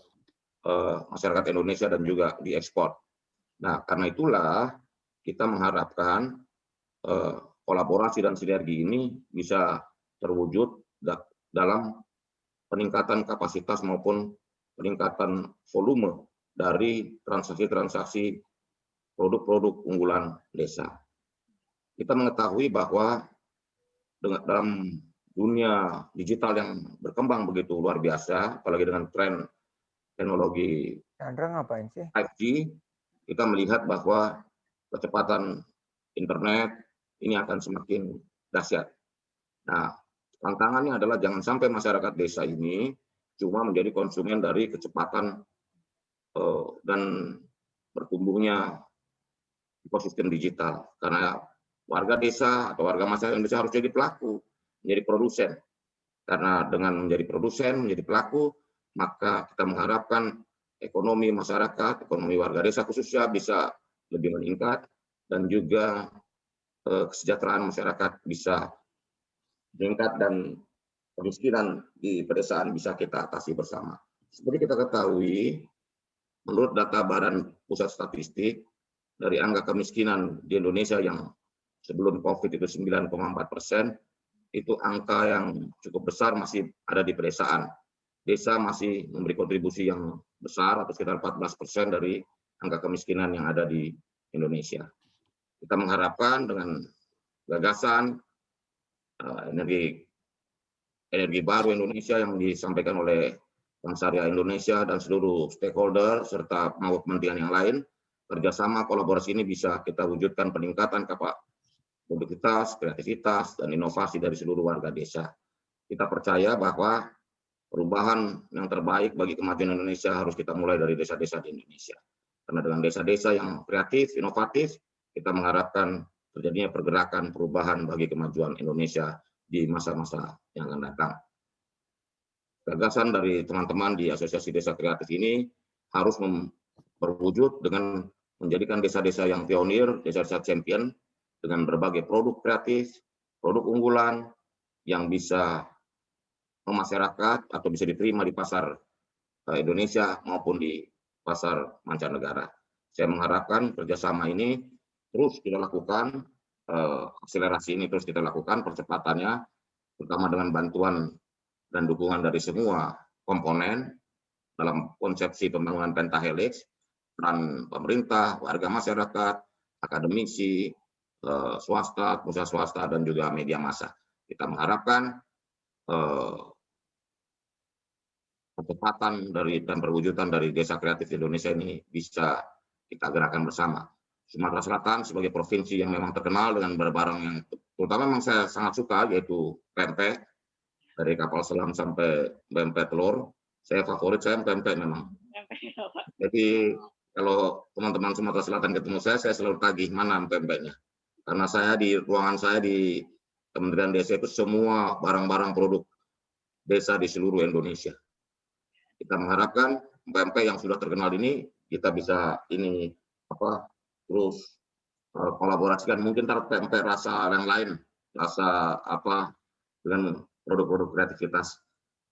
masyarakat Indonesia dan juga diekspor. Nah, karena itulah kita mengharapkan kolaborasi dan sinergi ini bisa terwujud dalam peningkatan kapasitas maupun peningkatan volume dari transaksi-transaksi produk-produk unggulan desa. Kita mengetahui bahwa dalam dunia digital yang berkembang begitu luar biasa, apalagi dengan tren teknologi Chandra ngapain sih? 5G, kita melihat bahwa kecepatan internet ini akan semakin dahsyat. Nah, tantangannya adalah jangan sampai masyarakat desa ini cuma menjadi konsumen dari kecepatan dan bertumbuhnya ekosistem digital. Karena warga desa atau warga masyarakat Indonesia harus jadi pelaku, menjadi produsen. Karena dengan menjadi produsen, menjadi pelaku, maka kita mengharapkan ekonomi masyarakat, ekonomi warga desa khususnya bisa lebih meningkat, dan juga kesejahteraan masyarakat bisa meningkat dan kemiskinan di pedesaan bisa kita atasi bersama. Seperti kita ketahui, menurut data Badan Pusat Statistik, dari angka kemiskinan di Indonesia yang sebelum COVID itu 9,4%, itu angka yang cukup besar masih ada di pedesaan. Desa masih memberi kontribusi yang besar atau sekitar 14% dari angka kemiskinan yang ada di Indonesia. Kita mengharapkan dengan gagasan energi baru Indonesia yang disampaikan oleh Bank Syariah Indonesia dan seluruh stakeholder serta maupun kementerian yang lain, kerjasama kolaborasi ini bisa kita wujudkan peningkatan produktivitas, kreativitas, dan inovasi dari seluruh warga desa. Kita percaya bahwa perubahan yang terbaik bagi kemajuan Indonesia harus kita mulai dari desa-desa di Indonesia. Karena dengan desa-desa yang kreatif, inovatif, kita mengharapkan terjadinya pergerakan perubahan bagi kemajuan Indonesia di masa-masa yang akan datang. Gagasan dari teman-teman di Asosiasi Desa Kreatif ini harus berwujud dengan menjadikan desa-desa yang pionir, desa-desa champion, dengan berbagai produk kreatif, produk unggulan yang bisa memasyarakat atau bisa diterima di pasar Indonesia maupun di pasar mancanegara. Saya mengharapkan kerjasama ini terus kita lakukan, akselerasi ini terus kita lakukan, percepatannya, terutama dengan bantuan dan dukungan dari semua komponen dalam konsepsi pembangunan pentahelix, peran pemerintah, warga masyarakat, akademisi, swasta, pengusaha swasta, dan juga media massa. Kita mengharapkan percepatan dari dan perwujudan dari desa kreatif Indonesia ini bisa kita gerakan bersama. Sumatera Selatan sebagai provinsi yang memang terkenal dengan barang yang terutama memang saya sangat suka, yaitu pempek, dari kapal selam sampai pempek telur. Saya favorit saya pempek memang. Jadi kalau teman-teman Sumatera Selatan ketemu saya selalu tagih mana pempeknya. Karena saya di ruangan saya di Kementerian Desa itu semua barang-barang produk desa di seluruh Indonesia. Kita mengharapkan pempek yang sudah terkenal ini kita bisa terus kolaborasikan, mungkin pempek rasa yang lain, rasa dengan produk-produk kreativitas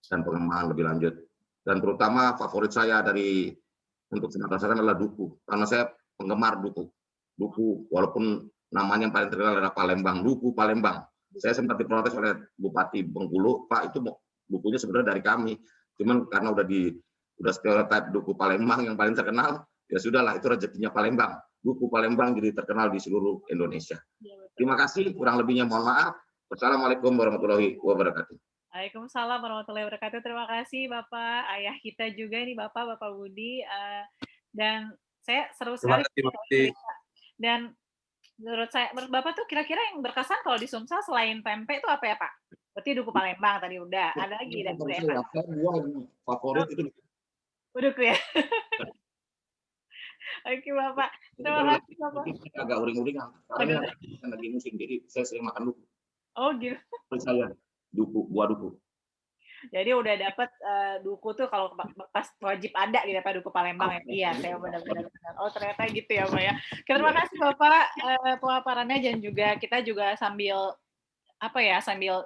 dan pengembangan lebih lanjut. Dan terutama favorit saya untuk Sumatera Selatan adalah duku, karena saya penggemar duku. Duku walaupun namanya yang paling terkenal adalah Palembang, duku Palembang. Saya sempat diprotes oleh Bupati Bengkulu, Pak itu bukunya sebenarnya dari kami, cuman karena udah stereotip Duku Palembang yang paling terkenal, ya sudahlah itu rezekinya Palembang. Duku Palembang jadi terkenal di seluruh Indonesia. Terima kasih, kurang lebihnya mohon maaf. Wassalamualaikum warahmatullahi wabarakatuh. Waalaikumsalam warahmatullahi wabarakatuh. Terima kasih Bapak, ayah kita juga ini Bapak Budi. Dan saya seru sekali. Dan menurut Bapak tuh kira-kira yang berkesan kalau di Sumsel selain tempe itu apa ya Pak? Berarti Duku Palembang tadi udah. Ada lagi dan udah. Favorit itu. Duku ya. Oke Bapak. Terima kasih Bapak. Agak uring-uringan. Karena lagi musim, jadi saya sering makan duku. Oh gitu. Saya buah duku. Jadi udah dapat duku tuh kalau pas wajib ada di dapat Duku Palembang ya. Iya, saya benar-benar. Oh ternyata gitu ya Pak ya. Terima kasih Bapak pemaparannya dan juga kita juga sambil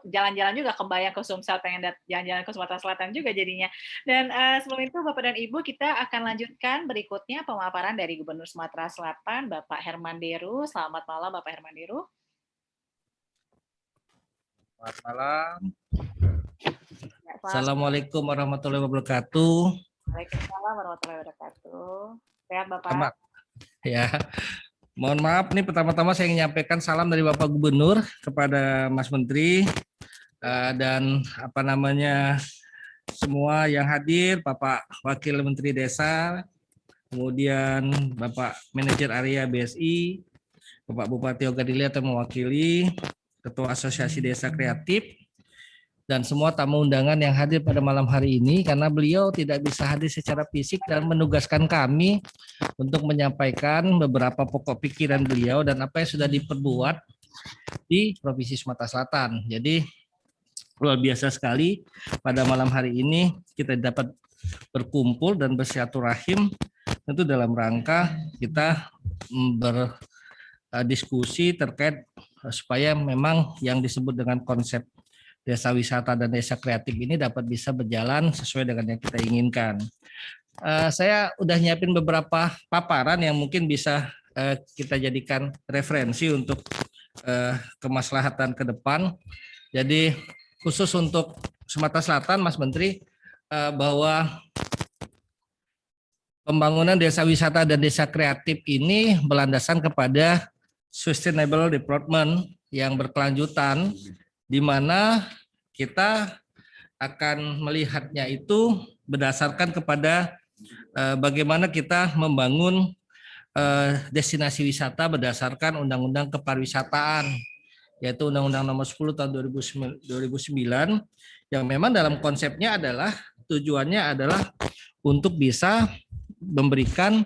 jalan-jalan juga kebayang ke Sumsel, pengen jalan-jalan ke Sumatera Selatan juga jadinya. Dan sebelum itu Bapak dan Ibu kita akan lanjutkan berikutnya pemaparan dari Gubernur Sumatera Selatan Bapak Herman Deru. Selamat malam Bapak Herman Deru. Selamat malam. Assalamualaikum warahmatullahi wabarakatuh. Waalaikumsalam warahmatullahi wabarakatuh. Sehat Bapak? Ya, mohon maaf nih pertama-tama saya ingin menyampaikan salam dari Bapak Gubernur kepada Mas Menteri dan semua yang hadir, Bapak Wakil Menteri Desa, kemudian Bapak Manajer Area BSI, Bapak Bupati Ogan Ilir atau mewakili, Ketua Asosiasi Desa Kreatif, dan semua tamu undangan yang hadir pada malam hari ini karena beliau tidak bisa hadir secara fisik dan menugaskan kami untuk menyampaikan beberapa pokok pikiran beliau dan apa yang sudah diperbuat di Provinsi Sumatera Selatan. Jadi luar biasa sekali pada malam hari ini kita dapat berkumpul dan bersilaturahim tentu dalam rangka kita berdiskusi terkait supaya memang yang disebut dengan konsep desa wisata dan desa kreatif ini dapat bisa berjalan sesuai dengan yang kita inginkan. Saya udah nyiapin beberapa paparan yang mungkin bisa kita jadikan referensi untuk kemaslahatan ke depan. Jadi khusus untuk Sumatera Selatan, Mas Menteri, bahwa pembangunan desa wisata dan desa kreatif ini berlandasan kepada sustainable development yang berkelanjutan, di mana kita akan melihatnya itu berdasarkan kepada bagaimana kita membangun destinasi wisata berdasarkan Undang-Undang Kepariwisataan, yaitu Undang-Undang Nomor 10 Tahun 2009, yang memang dalam konsepnya adalah tujuannya adalah untuk bisa memberikan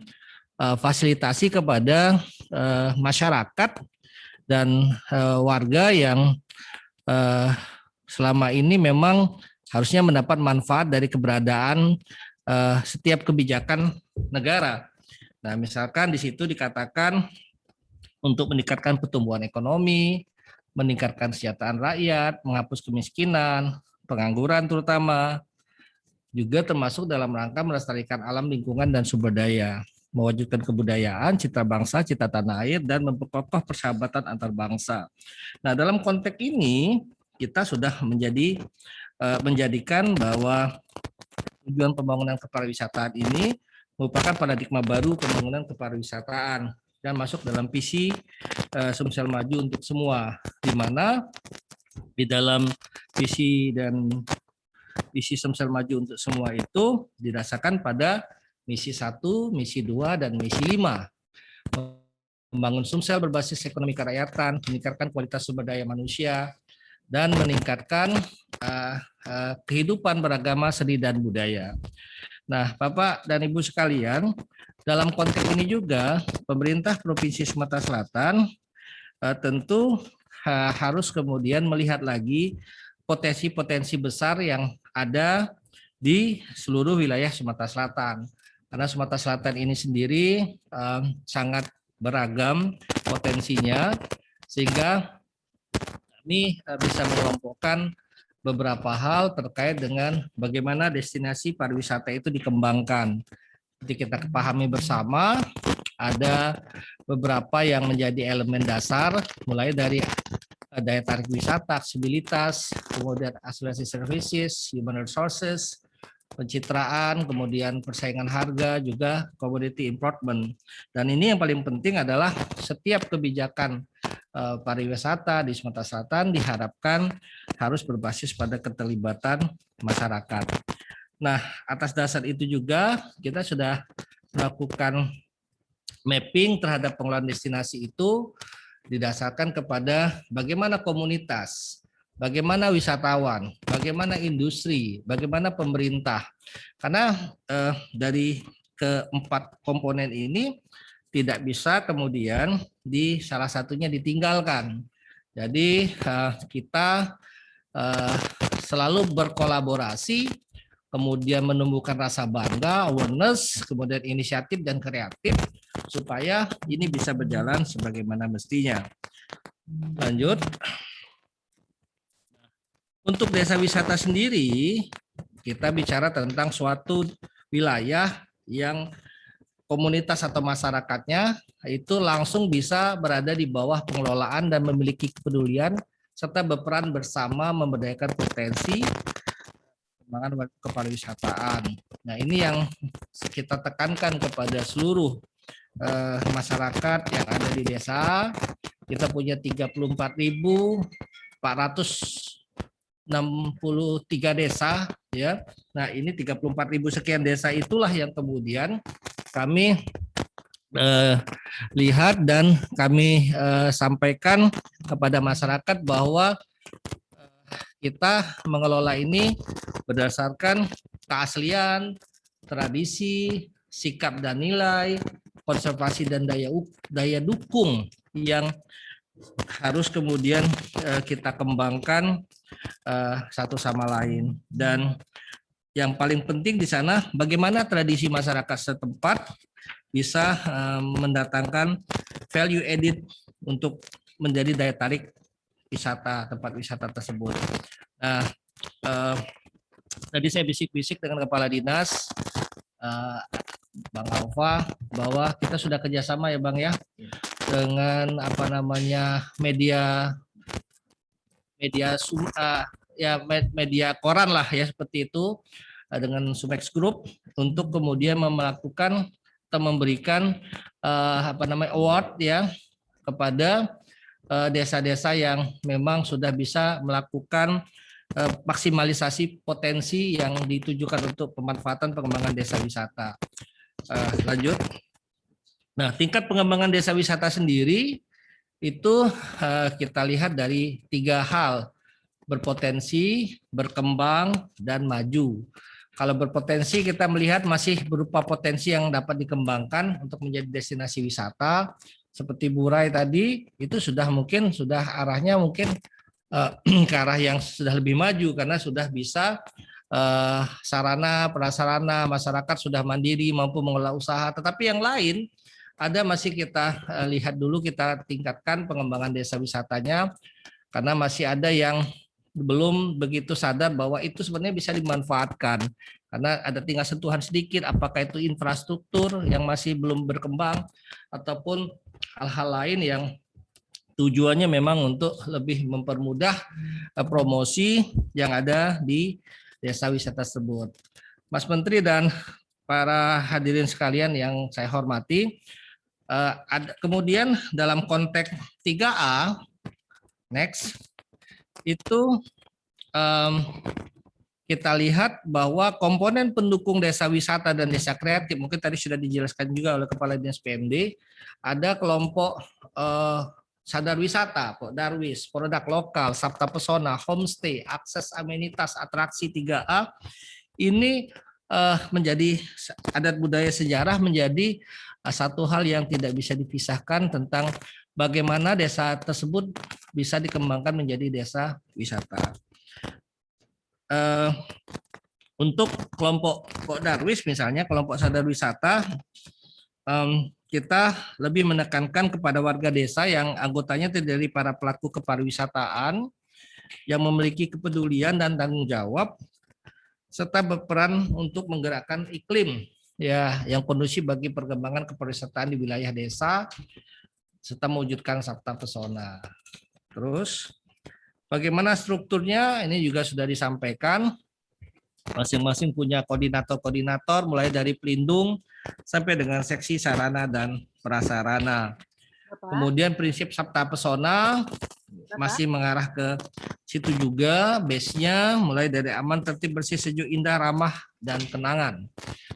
fasilitasi kepada masyarakat dan warga yang selama ini memang harusnya mendapat manfaat dari keberadaan setiap kebijakan negara. Nah, misalkan di situ dikatakan untuk meningkatkan pertumbuhan ekonomi, meningkatkan kesejahteraan rakyat, menghapus kemiskinan, pengangguran terutama, juga termasuk dalam rangka melestarikan alam, lingkungan, dan sumber daya, mewujudkan kebudayaan, citra bangsa, citra tanah air, dan memperkokoh persahabatan antar bangsa. Nah, dalam konteks ini kita sudah menjadikan bahwa tujuan pembangunan kepariwisataan ini merupakan paradigma baru pembangunan kepariwisataan dan masuk dalam visi Sumsel Maju untuk semua, di mana di dalam visi Sumsel Maju untuk semua itu didasarkan pada misi 1, misi 2, dan misi 5. Membangun Sumsel berbasis ekonomi kerakyatan, meningkatkan kualitas sumber daya manusia, dan meningkatkan kehidupan beragama, seni, dan budaya. Nah, Bapak dan Ibu sekalian, dalam konteks ini juga pemerintah Provinsi Sumatera Selatan tentu harus kemudian melihat lagi potensi-potensi besar yang ada di seluruh wilayah Sumatera Selatan. Karena Sumatera Selatan ini sendiri sangat beragam potensinya, sehingga kami bisa mengelompokkan beberapa hal terkait dengan bagaimana destinasi pariwisata itu dikembangkan. Jadi kita pahami bersama, ada beberapa yang menjadi elemen dasar, mulai dari daya tarik wisata, aksesibilitas, kemudian asuransi services, human resources, pencitraan, kemudian persaingan harga, juga commodity improvement. Dan ini yang paling penting adalah setiap kebijakan pariwisata di Sumatera Selatan diharapkan harus berbasis pada keterlibatan masyarakat. Nah, atas dasar itu juga kita sudah melakukan mapping terhadap pengelolaan destinasi itu didasarkan kepada bagaimana komunitas, bagaimana wisatawan, bagaimana industri, bagaimana pemerintah. Karena dari keempat komponen ini tidak bisa kemudian di salah satunya ditinggalkan. Jadi kita selalu berkolaborasi, kemudian menumbuhkan rasa bangga, awareness, kemudian inisiatif dan kreatif supaya ini bisa berjalan sebagaimana mestinya. Lanjut. Untuk desa wisata sendiri, kita bicara tentang suatu wilayah yang komunitas atau masyarakatnya itu langsung bisa berada di bawah pengelolaan dan memiliki kepedulian serta berperan bersama memberdayakan potensi pengembangan kepariwisataan. Nah, ini yang kita tekankan kepada seluruh masyarakat yang ada di desa. Kita punya 34.463 desa, ya. Nah, ini 34.000 sekian desa itulah yang kemudian kami lihat dan kami sampaikan kepada masyarakat bahwa kita mengelola ini berdasarkan keaslian, tradisi, sikap dan nilai, konservasi dan daya dukung yang harus kemudian kita kembangkan satu sama lain. Dan yang paling penting di sana bagaimana tradisi masyarakat setempat bisa mendatangkan value added untuk menjadi daya tarik wisata, tempat wisata tersebut. Nah, tadi saya bisik-bisik dengan Kepala Dinas Bang Alfa bahwa kita sudah kerjasama ya Bang ya dengan media koran lah ya seperti itu dengan Sumex Group untuk kemudian melakukan atau memberikan award ya kepada desa-desa yang memang sudah bisa melakukan maksimalisasi potensi yang ditujukan untuk pemanfaatan pengembangan desa wisata. Lanjut. Nah, tingkat pengembangan desa wisata sendiri itu kita lihat dari 3 hal: berpotensi, berkembang, dan maju. Kalau berpotensi kita melihat masih berupa potensi yang dapat dikembangkan untuk menjadi destinasi wisata. Seperti Burai tadi itu sudah arahnya mungkin ke arah yang sudah lebih maju karena sudah bisa sarana prasarana masyarakat sudah mandiri mampu mengelola usaha. Tetapi yang lain masih kita lihat dulu, kita tingkatkan pengembangan desa wisatanya karena masih ada yang belum begitu sadar bahwa itu sebenarnya bisa dimanfaatkan karena ada tinggal sentuhan sedikit, apakah itu infrastruktur yang masih belum berkembang ataupun hal-hal lain yang tujuannya memang untuk lebih mempermudah promosi yang ada di desa wisata tersebut. Mas Menteri dan para hadirin sekalian yang saya hormati, kemudian dalam konteks 3A, next, itu kita lihat bahwa komponen pendukung desa wisata dan desa kreatif, mungkin tadi sudah dijelaskan juga oleh Kepala Dinas PMD, ada kelompok sadar wisata, Darwis, produk lokal, Sabta Pesona, homestay, akses amenitas, atraksi 3A, ini menjadi adat budaya sejarah menjadi satu hal yang tidak bisa dipisahkan tentang bagaimana desa tersebut bisa dikembangkan menjadi desa wisata. Untuk kelompok Darwis misalnya, kelompok sadar wisata, kita lebih menekankan kepada warga desa yang anggotanya terdiri dari para pelaku kepariwisataan yang memiliki kepedulian dan tanggung jawab serta berperan untuk menggerakkan iklim ya yang kondusif bagi perkembangan kepariwisataan di wilayah desa serta mewujudkan Sabta Pesona. Terus Bagaimana strukturnya ini juga sudah disampaikan. Masing-masing punya koordinator-koordinator mulai dari pelindung sampai dengan seksi sarana dan prasarana. Bapak, Kemudian prinsip sabta pesona masih mengarah ke situ juga, base-nya mulai dari aman, tertib, bersih, sejuk, indah, ramah, dan kenangan.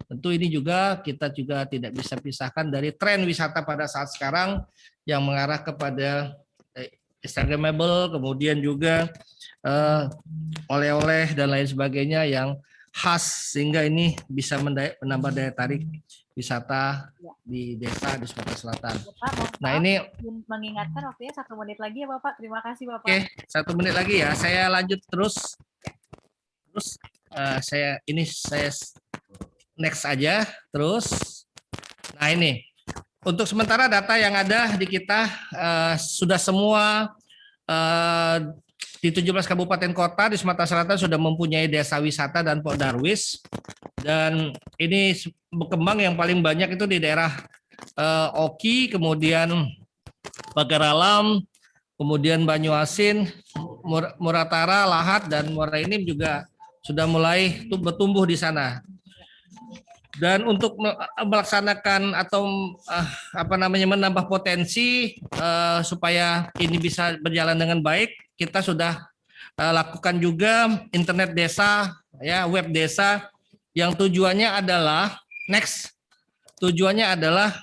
Tentu ini juga kita juga tidak bisa pisahkan dari tren wisata pada saat sekarang yang mengarah kepada Instagramable, kemudian juga oleh-oleh dan lain sebagainya yang khas sehingga ini bisa menambah daya tarik wisata di desa di Sumatera Selatan. Bapak, mohon Nah maaf, ini mengingatkan waktunya 1 menit lagi ya Bapak. Terima kasih Bapak. oke, 1 menit lagi ya. Saya lanjut terus. Saya next aja terus. Nah ini untuk sementara data yang ada di kita sudah semua di 17 kabupaten kota di Sumatera Selatan sudah mempunyai desa wisata dan Podarwis, dan ini berkembang yang paling banyak itu di daerah Oki, kemudian Pagar Alam, kemudian Banyuasin, Muratara, Lahat, dan Muara Enim juga sudah mulai bertumbuh di sana. Dan untuk melaksanakan atau menambah potensi supaya ini bisa berjalan dengan baik, kita sudah lakukan juga internet desa, ya, web desa yang tujuannya adalah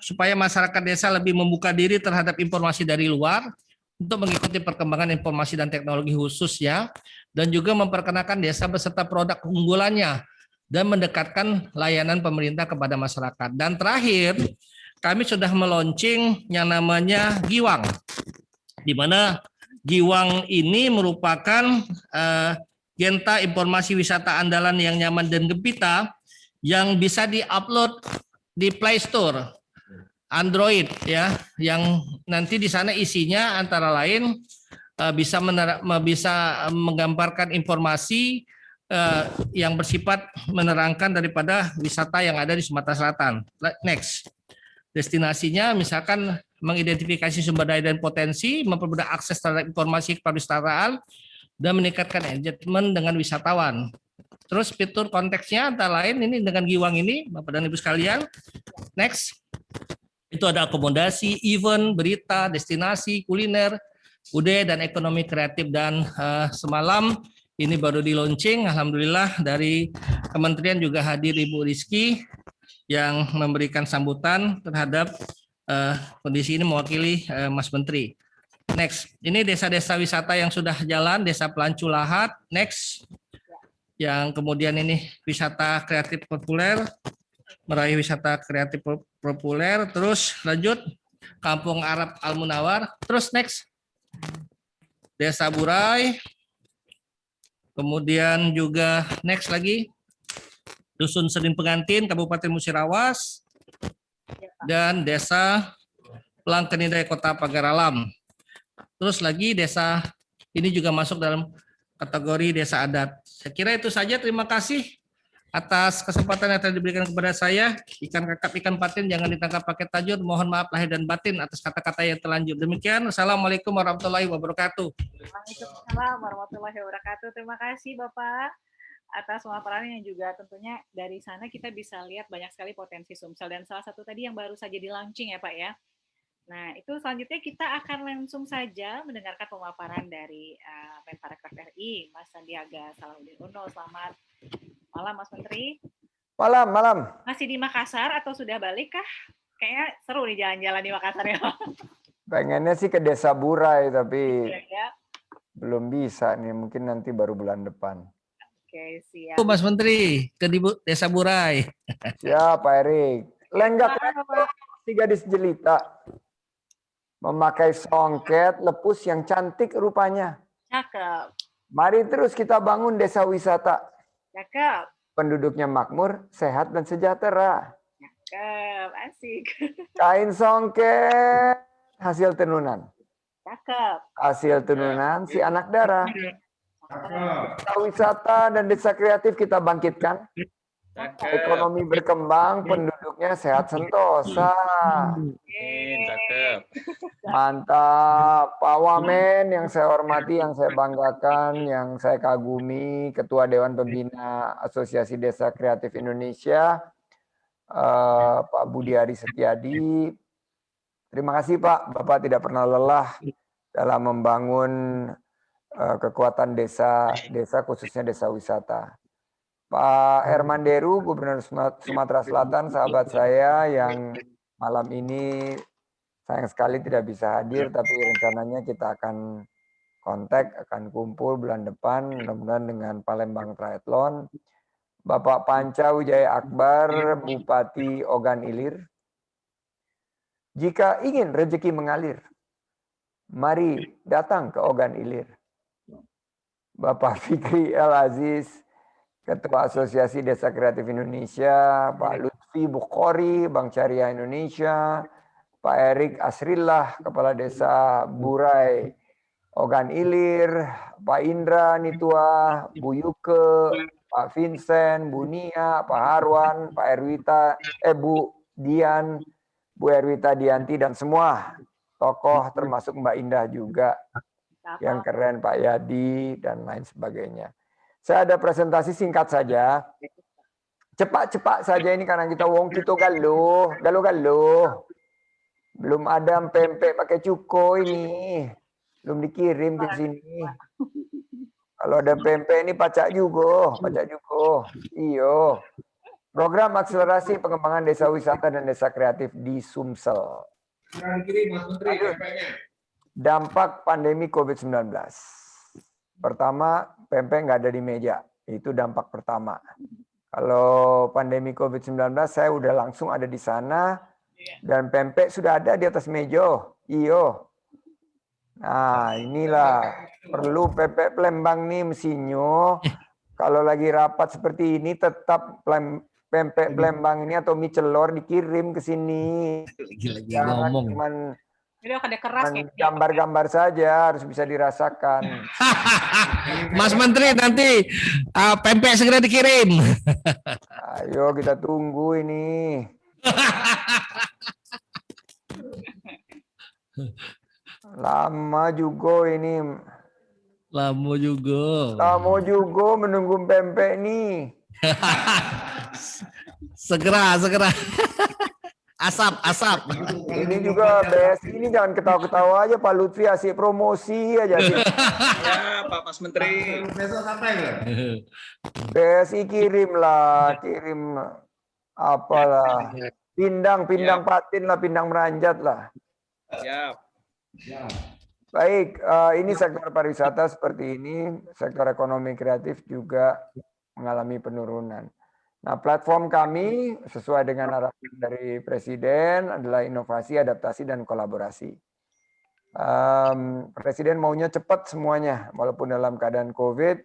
supaya masyarakat desa lebih membuka diri terhadap informasi dari luar untuk mengikuti perkembangan informasi dan teknologi khususnya, dan juga memperkenalkan desa beserta produk keunggulannya dan mendekatkan layanan pemerintah kepada masyarakat. Dan terakhir, kami sudah meluncing yang namanya Giwang, di mana Giwang ini merupakan Genta informasi wisata andalan yang nyaman dan gempita yang bisa diupload di Play Store Android, ya, yang nanti di sana isinya antara lain bisa menggambarkan informasi yang bersifat menerangkan daripada wisata yang ada di Sumatera Selatan. Next, destinasinya misalkan mengidentifikasi sumber daya dan potensi, mempermudah akses terhadap informasi pariwisata, dan meningkatkan engagement dengan wisatawan. Terus fitur konteksnya antara lain ini dengan Giwang ini, Bapak dan Ibu sekalian. Next, itu ada akomodasi, event, berita, destinasi, kuliner, budaya, dan ekonomi kreatif. Dan semalam ini baru di launching, alhamdulillah dari kementerian juga hadir Ibu Rizky yang memberikan sambutan terhadap kondisi ini mewakili Mas Menteri. Next, ini desa-desa wisata yang sudah jalan, Desa Pelancu Lahat. Next, yang kemudian ini wisata kreatif populer, meraih wisata kreatif populer. Terus lanjut Kampung Arab Al Munawar. Terus next, Desa Burai. Kemudian juga next lagi Dusun Serin Pengantin, Kabupaten Musirawas, dan Desa Pelangkenidai, Kota Pagar Alam. Terus lagi desa ini juga masuk dalam kategori desa adat. Saya kira itu saja. Terima kasih atas kesempatan yang telah diberikan kepada saya. Ikan kakap, ikan patin jangan ditangkap pakai tajur. Mohon maaf lahir dan batin atas kata-kata yang terlanjur. Demikian. Assalamualaikum warahmatullahi wabarakatuh. Waalaikumsalam warahmatullahi wabarakatuh. Terima kasih Bapak atas pemaparan yang juga tentunya dari sana kita bisa lihat banyak sekali potensi Sumsel, dan salah satu tadi yang baru saja di launching ya Pak ya. Nah itu selanjutnya kita akan langsung saja mendengarkan pemaparan dari Menparekraf RI, Mas Sandiaga Salahuddin Uno. Selamat malam Mas Menteri. Malam. Masih di Makassar atau sudah balik kah? Kayaknya seru nih jalan-jalan di Makassar ya. Pengennya sih ke Desa Burai, tapi Ya. belum bisa nih. Mungkin nanti baru bulan depan. Oke, siap. Mas Menteri ke Desa Burai. Siap, Pak Erik. Lenggak si gadis jelita. Memakai songket, lepus yang cantik rupanya. Cakep. Mari terus kita bangun desa wisata. Cakep. Penduduknya makmur, sehat, dan sejahtera. Cakep, asik. Kain songket, hasil tenunan. Cakep. Hasil tenunan si anak darah. Desa wisata dan desa kreatif kita bangkitkan. Ekonomi berkembang, penduduknya sehat sentosa. Mantap. Pak Wamen yang saya hormati, yang saya banggakan, yang saya kagumi, Ketua Dewan Pembina Asosiasi Desa Kreatif Indonesia, Pak Budi Ari Setiadi. Terima kasih Pak, Bapak tidak pernah lelah dalam membangun kekuatan desa khususnya desa wisata. Pak Herman Deru, Gubernur Sumatera Selatan, sahabat saya yang malam ini sayang sekali tidak bisa hadir, tapi rencananya kita akan kontak, akan kumpul bulan depan, mudah-mudahan dengan Palembang Triathlon. Bapak Panca Wijaya Akbar, Bupati Ogan Ilir. Jika ingin rezeki mengalir, mari datang ke Ogan Ilir. Bapak Fikri El Aziz, Ketua Asosiasi Desa Kreatif Indonesia, Pak Lutfi Bukhori, Bank Syariah Indonesia, Pak Erik Asrillah, Kepala Desa Burai Ogan Ilir, Pak Indra Nitua, Bu Yuke, Pak Vincent, Bu Nia, Pak Harwan, Pak Erwita, Bu Dian, Bu Erwita Dianti, dan semua tokoh termasuk Mbak Indah juga yang keren, Pak Yadi, dan lain sebagainya. Saya ada presentasi singkat saja. Cepat-cepat saja ini karena kita wong kita galuh. Belum ada pempek pakai cuko ini. Belum dikirim ke sini. Kalau ada pempek ini pacak juga. Iyo. Program akselerasi pengembangan desa wisata dan desa kreatif di Sumsel. Dampak pandemi COVID-19. Pertama, pempek nggak ada di meja. Itu dampak pertama. Kalau pandemi COVID-19, saya udah langsung ada di sana. Dan pempek sudah ada di atas meja. Iyo. Nah, inilah. Perlu pempek Palembang nih mesinnya. Kalau lagi rapat seperti ini, tetap pempek Palembang ini atau mie celor dikirim ke sini. Jangan cuman gambar-gambar saja, harus bisa dirasakan. Mas Menteri, nanti pempek segera dikirim. Ayo kita tunggu ini. Lama juga ini. Lama juga menunggu pempek nih. Segera. Asap. Ini juga BSI ini jangan ketawa-ketawa aja, Pak Lutfi asik promosi aja. Ya, Pak Mas Menteri. Besok sampai nggak? BSI kirim apalah. Pindang patin lah, pindang meranjat lah. Siap. Baik, ini sektor pariwisata seperti ini, sektor ekonomi kreatif juga mengalami penurunan. Nah, platform kami sesuai dengan arahan dari Presiden adalah inovasi, adaptasi, dan kolaborasi. Presiden maunya cepat semuanya, walaupun dalam keadaan COVID,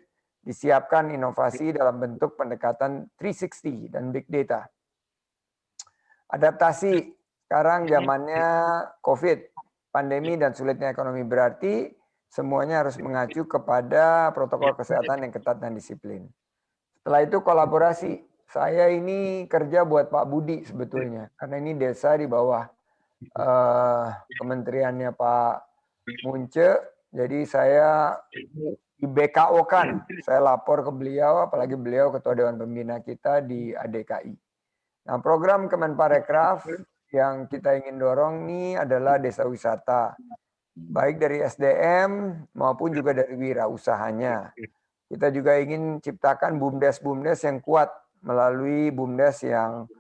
disiapkan inovasi dalam bentuk pendekatan 360 dan big data. Adaptasi, sekarang zamannya COVID, pandemi dan sulitnya ekonomi berarti semuanya harus mengacu kepada protokol kesehatan yang ketat dan disiplin. Setelah itu kolaborasi. Saya ini kerja buat Pak Budi sebetulnya, karena ini desa di bawah kementeriannya Pak Munce, jadi saya di BKO-kan, saya lapor ke beliau, apalagi beliau Ketua Dewan Pembina kita di ADKI. Nah, program Kemenparekraf yang kita ingin dorong ini adalah desa wisata, baik dari SDM maupun juga dari wirausahanya. Kita juga ingin ciptakan BUMDes yang kuat, melalui BUMDes yang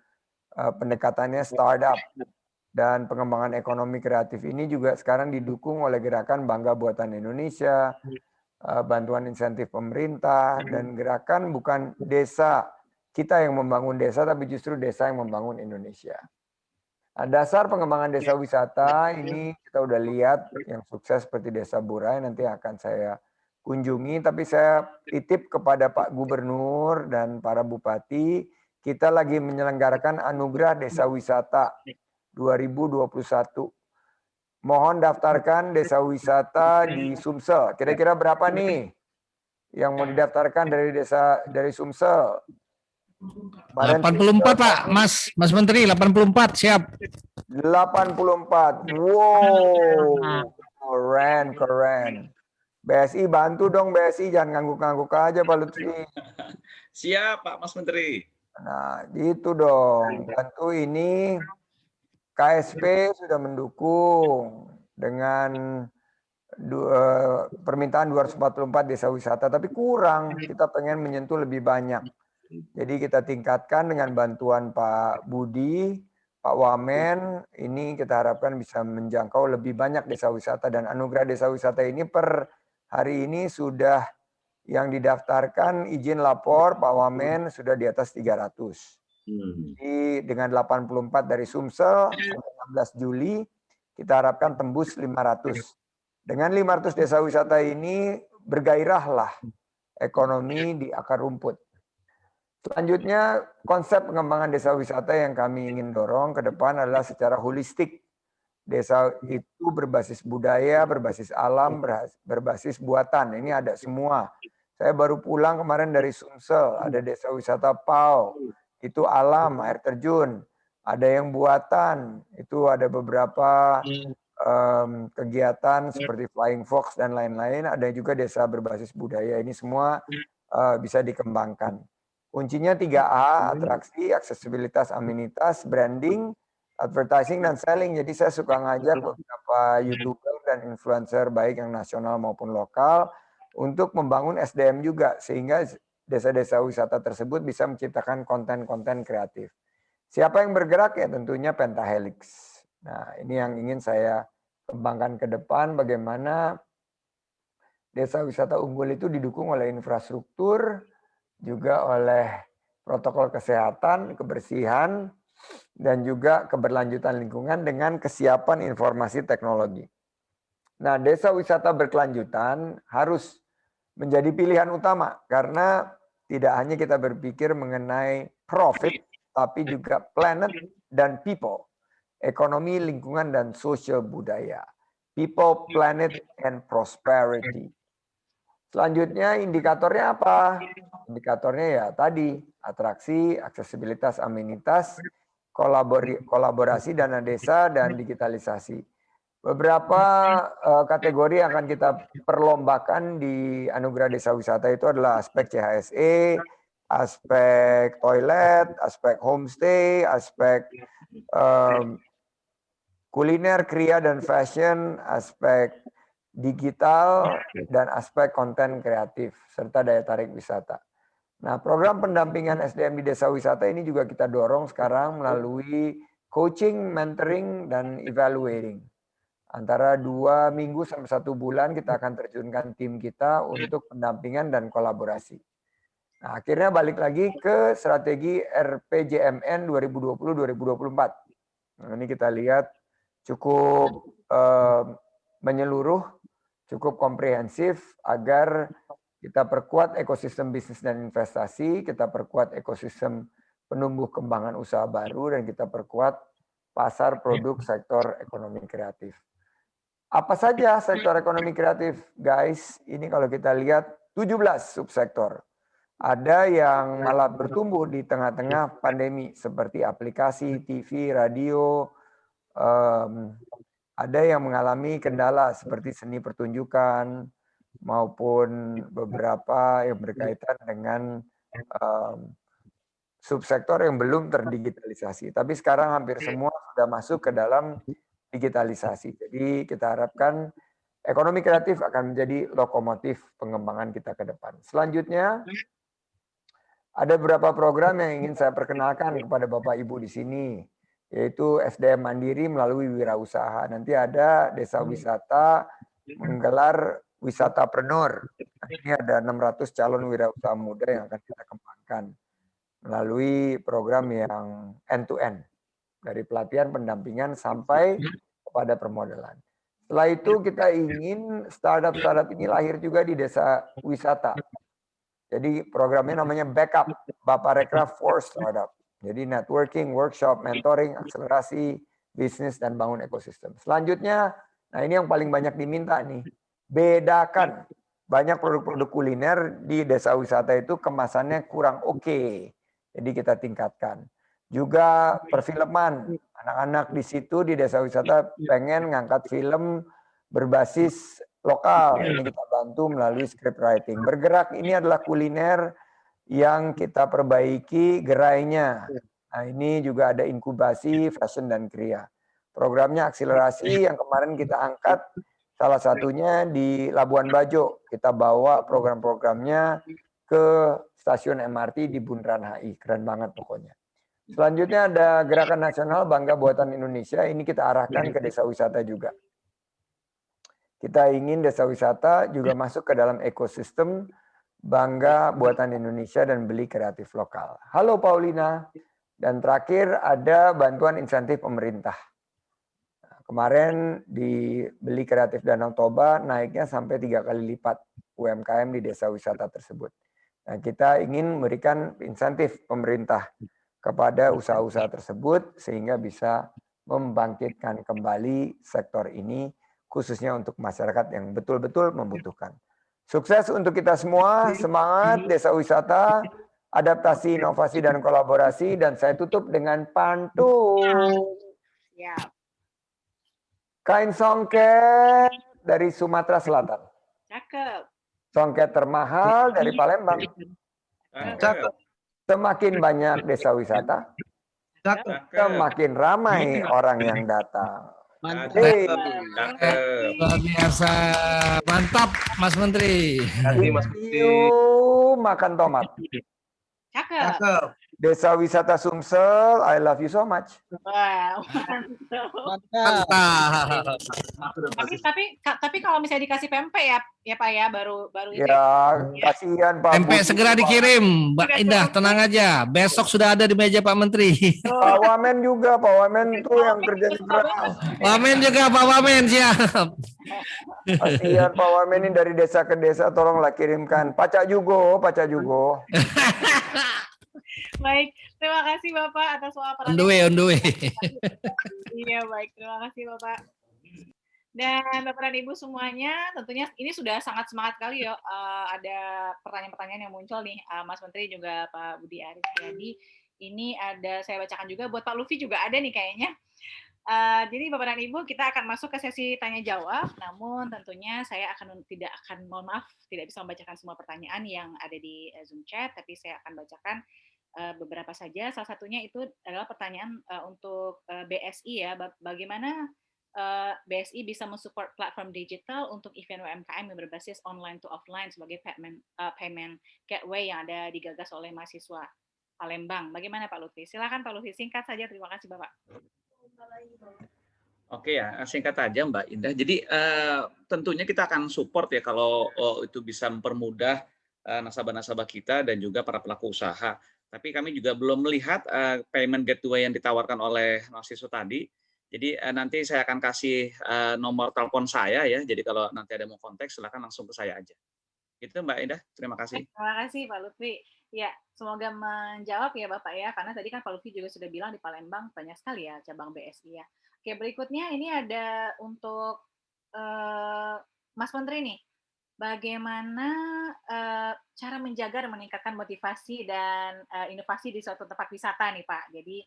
pendekatannya startup dan pengembangan ekonomi kreatif ini juga sekarang didukung oleh gerakan Bangga Buatan Indonesia, bantuan insentif pemerintah, dan gerakan bukan desa kita yang membangun desa, tapi justru desa yang membangun Indonesia. Nah, dasar pengembangan desa wisata ini kita udah lihat yang sukses seperti Desa Burai, nanti akan saya kunjungi, tapi saya titip kepada Pak Gubernur dan para bupati, kita lagi menyelenggarakan Anugerah Desa Wisata 2021. Mohon daftarkan desa wisata di Sumsel. Kira-kira berapa nih yang mau didaftarkan dari Sumsel? Kemarin 84 Pak, Mas Menteri, 84 siap. 84. Wow, keren. BSI bantu dong, BSI jangan ngangguk-ngangguk aja Pak Lutfi. Siap Pak Mas Menteri. Nah, gitu dong. Tentu ini KSP sudah mendukung dengan permintaan 244 desa wisata, tapi kurang. Kita pengen menyentuh lebih banyak. Jadi kita tingkatkan dengan bantuan Pak Budi, Pak Wamen, ini kita harapkan bisa menjangkau lebih banyak desa wisata, dan anugerah desa wisata ini per hari ini sudah yang didaftarkan izin lapor Pak Wamen sudah di atas 300. Jadi dengan 84 dari Sumsel sampai 16 Juli kita harapkan tembus 500. Dengan 500 desa wisata ini bergairahlah ekonomi di akar rumput. Selanjutnya, konsep pengembangan desa wisata yang kami ingin dorong ke depan adalah secara holistik. Desa itu berbasis budaya, berbasis alam, berbasis buatan. Ini ada semua. Saya baru pulang kemarin dari Sumsel, ada desa wisata Pau. Itu alam, air terjun. Ada yang buatan, itu ada beberapa kegiatan seperti Flying Fox dan lain-lain. Ada juga desa berbasis budaya. Ini semua bisa dikembangkan. Kuncinya 3A, atraksi, aksesibilitas, amenitas, branding, advertising, dan selling. Jadi saya suka ngajak beberapa YouTuber dan influencer baik yang nasional maupun lokal untuk membangun SDM juga, sehingga desa-desa wisata tersebut bisa menciptakan konten-konten kreatif. Siapa yang bergerak? Ya tentunya Pentahelix. Nah, ini yang ingin saya kembangkan ke depan, bagaimana desa wisata unggul itu didukung oleh infrastruktur, juga oleh protokol kesehatan, kebersihan, dan juga keberlanjutan lingkungan dengan kesiapan informasi teknologi. Nah, desa wisata berkelanjutan harus menjadi pilihan utama karena tidak hanya kita berpikir mengenai profit, tapi juga planet dan people, ekonomi, lingkungan, dan sosial budaya. People, planet, and prosperity. Selanjutnya indikatornya apa? Indikatornya ya tadi, atraksi, aksesibilitas, amenitas, kolaborasi dana desa, dan digitalisasi. Beberapa kategori yang akan kita perlombakan di Anugerah Desa Wisata itu adalah aspek CHSE, aspek toilet, aspek homestay, aspek kuliner, kria, dan fashion, aspek digital, dan aspek konten kreatif, serta daya tarik wisata. Nah, program pendampingan SDM di desa wisata ini juga kita dorong sekarang melalui coaching, mentoring, dan evaluating. Antara 2 minggu sampai 1 bulan kita akan terjunkan tim kita untuk pendampingan dan kolaborasi. Nah, akhirnya balik lagi ke strategi RPJMN 2020-2024. Nah, ini kita lihat cukup menyeluruh, cukup komprehensif agar kita perkuat ekosistem bisnis dan investasi, kita perkuat ekosistem penumbuh kembangan usaha baru, dan kita perkuat pasar produk sektor ekonomi kreatif. Apa saja sektor ekonomi kreatif, guys? Ini kalau kita lihat 17 subsektor. Ada yang malah bertumbuh di tengah-tengah pandemi, seperti aplikasi, TV, radio. Ada yang mengalami kendala seperti seni pertunjukan, maupun beberapa yang berkaitan dengan subsektor yang belum terdigitalisasi. Tapi sekarang hampir semua sudah masuk ke dalam digitalisasi. Jadi kita harapkan ekonomi kreatif akan menjadi lokomotif pengembangan kita ke depan. Selanjutnya, ada beberapa program yang ingin saya perkenalkan kepada Bapak Ibu di sini, yaitu SDM Mandiri melalui wirausaha. Nanti ada desa wisata menggelar wisatapreneur. Nah, ini ada 600 calon wirausaha muda yang akan kita kembangkan melalui program yang end-to-end. Dari pelatihan, pendampingan, sampai kepada permodalan. Setelah itu kita ingin startup-startup ini lahir juga di desa wisata. Jadi programnya namanya Backup, Baparekraf for Startup. Jadi networking, workshop, mentoring, akselerasi, bisnis, dan bangun ekosistem. Selanjutnya, nah ini yang paling banyak diminta nih. Bedakan. Banyak produk-produk kuliner di desa wisata itu kemasannya kurang oke. Jadi kita tingkatkan. Juga perfilman, anak-anak di situ di desa wisata pengen ngangkat film berbasis lokal. Ini kita bantu melalui script writing. Bergerak ini adalah kuliner yang kita perbaiki gerainya. Nah, ini juga ada inkubasi, fashion dan kria. Programnya akselerasi yang kemarin kita angkat, salah satunya di Labuan Bajo. Kita bawa program-programnya ke stasiun MRT di Bundaran HI. Keren banget pokoknya. Selanjutnya ada Gerakan Nasional Bangga Buatan Indonesia. Ini kita arahkan ke desa wisata juga. Kita ingin desa wisata juga masuk ke dalam ekosistem Bangga Buatan Indonesia dan beli kreatif lokal. Halo Paulina. Dan terakhir ada bantuan insentif pemerintah. Kemarin di beli kreatif Danau Toba naiknya sampai 3 kali lipat UMKM di desa wisata tersebut. Nah, kita ingin memberikan insentif pemerintah kepada usaha-usaha tersebut sehingga bisa membangkitkan kembali sektor ini khususnya untuk masyarakat yang betul-betul membutuhkan. Sukses untuk kita semua, semangat desa wisata, adaptasi, inovasi, dan kolaborasi. Dan saya tutup dengan pantun. Siap. Kain songket dari Sumatera Selatan. Cakep. Songket termahal dari Palembang. Cakep. Semakin banyak desa wisata, semakin ramai orang yang datang. Hey. Luar biasa. Mantap, Mas Menteri. Makan tomat. Cakep. Desa wisata Sumsel, I love you so much. Wow. Mantap. Tapi kalau misalnya dikasih pempek ya Pak ya baru itu. Ya, kasihan Pak. Tempe segera dikirim, Mbak Indah, tenang aja. Besok sudah ada di meja Pak Menteri. Pak Wamen juga, Pak Wamen itu yang kerjanya keras. Wamen juga, Pak Wamen, siap. Kasihan Pak Wamen ini dari desa ke desa, tolonglah kirimkan. Pacak Jugo. Baik, terima kasih Bapak atas wawancara. On the way. Iya baik, terima kasih Bapak. Dan Bapak dan Ibu semuanya, tentunya ini sudah sangat semangat kali ya. Ada pertanyaan-pertanyaan yang muncul nih, Mas Menteri juga Pak Budi Aris Setiadi. Ini ada saya bacakan juga buat Pak Lufi juga ada nih kayaknya. Jadi Bapak dan Ibu kita akan masuk ke sesi tanya jawab. Namun tentunya saya mohon maaf tidak bisa membacakan semua pertanyaan yang ada di Zoom chat, tapi saya akan bacakan beberapa saja. Salah satunya itu adalah pertanyaan untuk BSI ya. Bagaimana BSI bisa mensupport platform digital untuk event UMKM yang berbasis online to offline sebagai payment gateway yang ada digagas oleh mahasiswa Palembang. Bagaimana Pak Lutfi? Silakan Pak Lutfi, singkat saja. Terima kasih Bapak. Oke ya, singkat aja Mbak Indah. Jadi tentunya kita akan support ya kalau itu bisa mempermudah nasabah-nasabah kita dan juga para pelaku usaha. Tapi kami juga belum melihat payment gateway yang ditawarkan oleh mahasiswa tadi. Jadi nanti saya akan kasih nomor telepon saya ya. Jadi kalau nanti ada mau kontak, silakan langsung ke saya aja. Itu Mbak Indah, terima kasih. Terima kasih Pak Lutfi. Ya, semoga menjawab ya Bapak ya. Karena tadi kan Pak Lutfi juga sudah bilang di Palembang banyak sekali ya cabang BSI ya. Oke, berikutnya ini ada untuk Mas Menteri nih. Bagaimana cara menjaga dan meningkatkan motivasi dan inovasi di suatu tempat wisata nih Pak. Jadi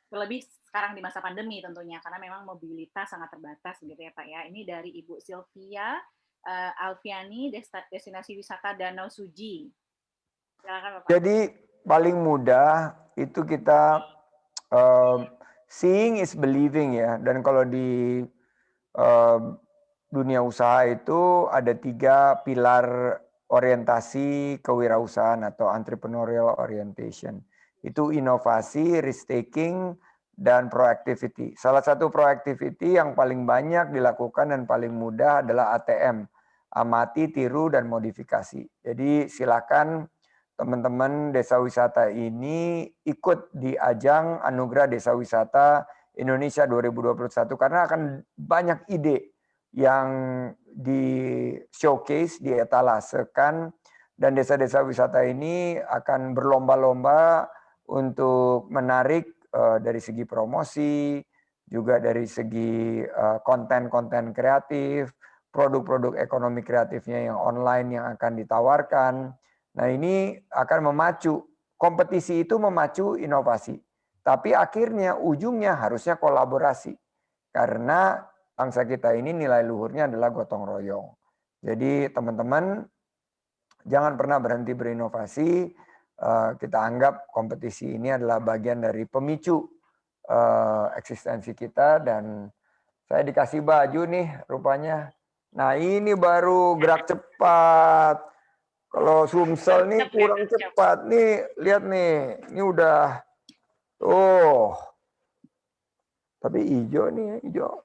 terlebih sekarang di masa pandemi tentunya karena memang mobilitas sangat terbatas gitu ya Pak ya. Ini dari Ibu Sylvia Alfiani, destinasi wisata Danau Suji. Silakan Bapak. Jadi paling mudah itu kita seeing is believing ya. Dan kalau di dunia usaha itu ada 3 pilar orientasi kewirausahaan atau entrepreneurial orientation. Itu inovasi, risk taking, dan proactivity. Salah satu proactivity yang paling banyak dilakukan dan paling mudah adalah ATM. Amati, tiru, dan modifikasi. Jadi silakan teman-teman desa wisata ini ikut di ajang Anugerah Desa Wisata Indonesia 2021 karena akan banyak ide yang di showcase, dietalasekan, dan desa-desa wisata ini akan berlomba-lomba untuk menarik dari segi promosi, juga dari segi konten-konten kreatif, produk-produk ekonomi kreatifnya yang online yang akan ditawarkan. Nah ini akan memacu kompetisi itu memacu inovasi. Tapi akhirnya ujungnya harusnya kolaborasi. Karena bangsa kita ini nilai luhurnya adalah gotong royong. Jadi teman-teman jangan pernah berhenti berinovasi. Kita anggap kompetisi ini adalah bagian dari pemicu eksistensi kita. Dan saya dikasih baju nih rupanya. Nah ini baru gerak cepat. Kalau Sumsel nih kurang cepat. Nih lihat nih, ini udah tapi hijau nih, hijau.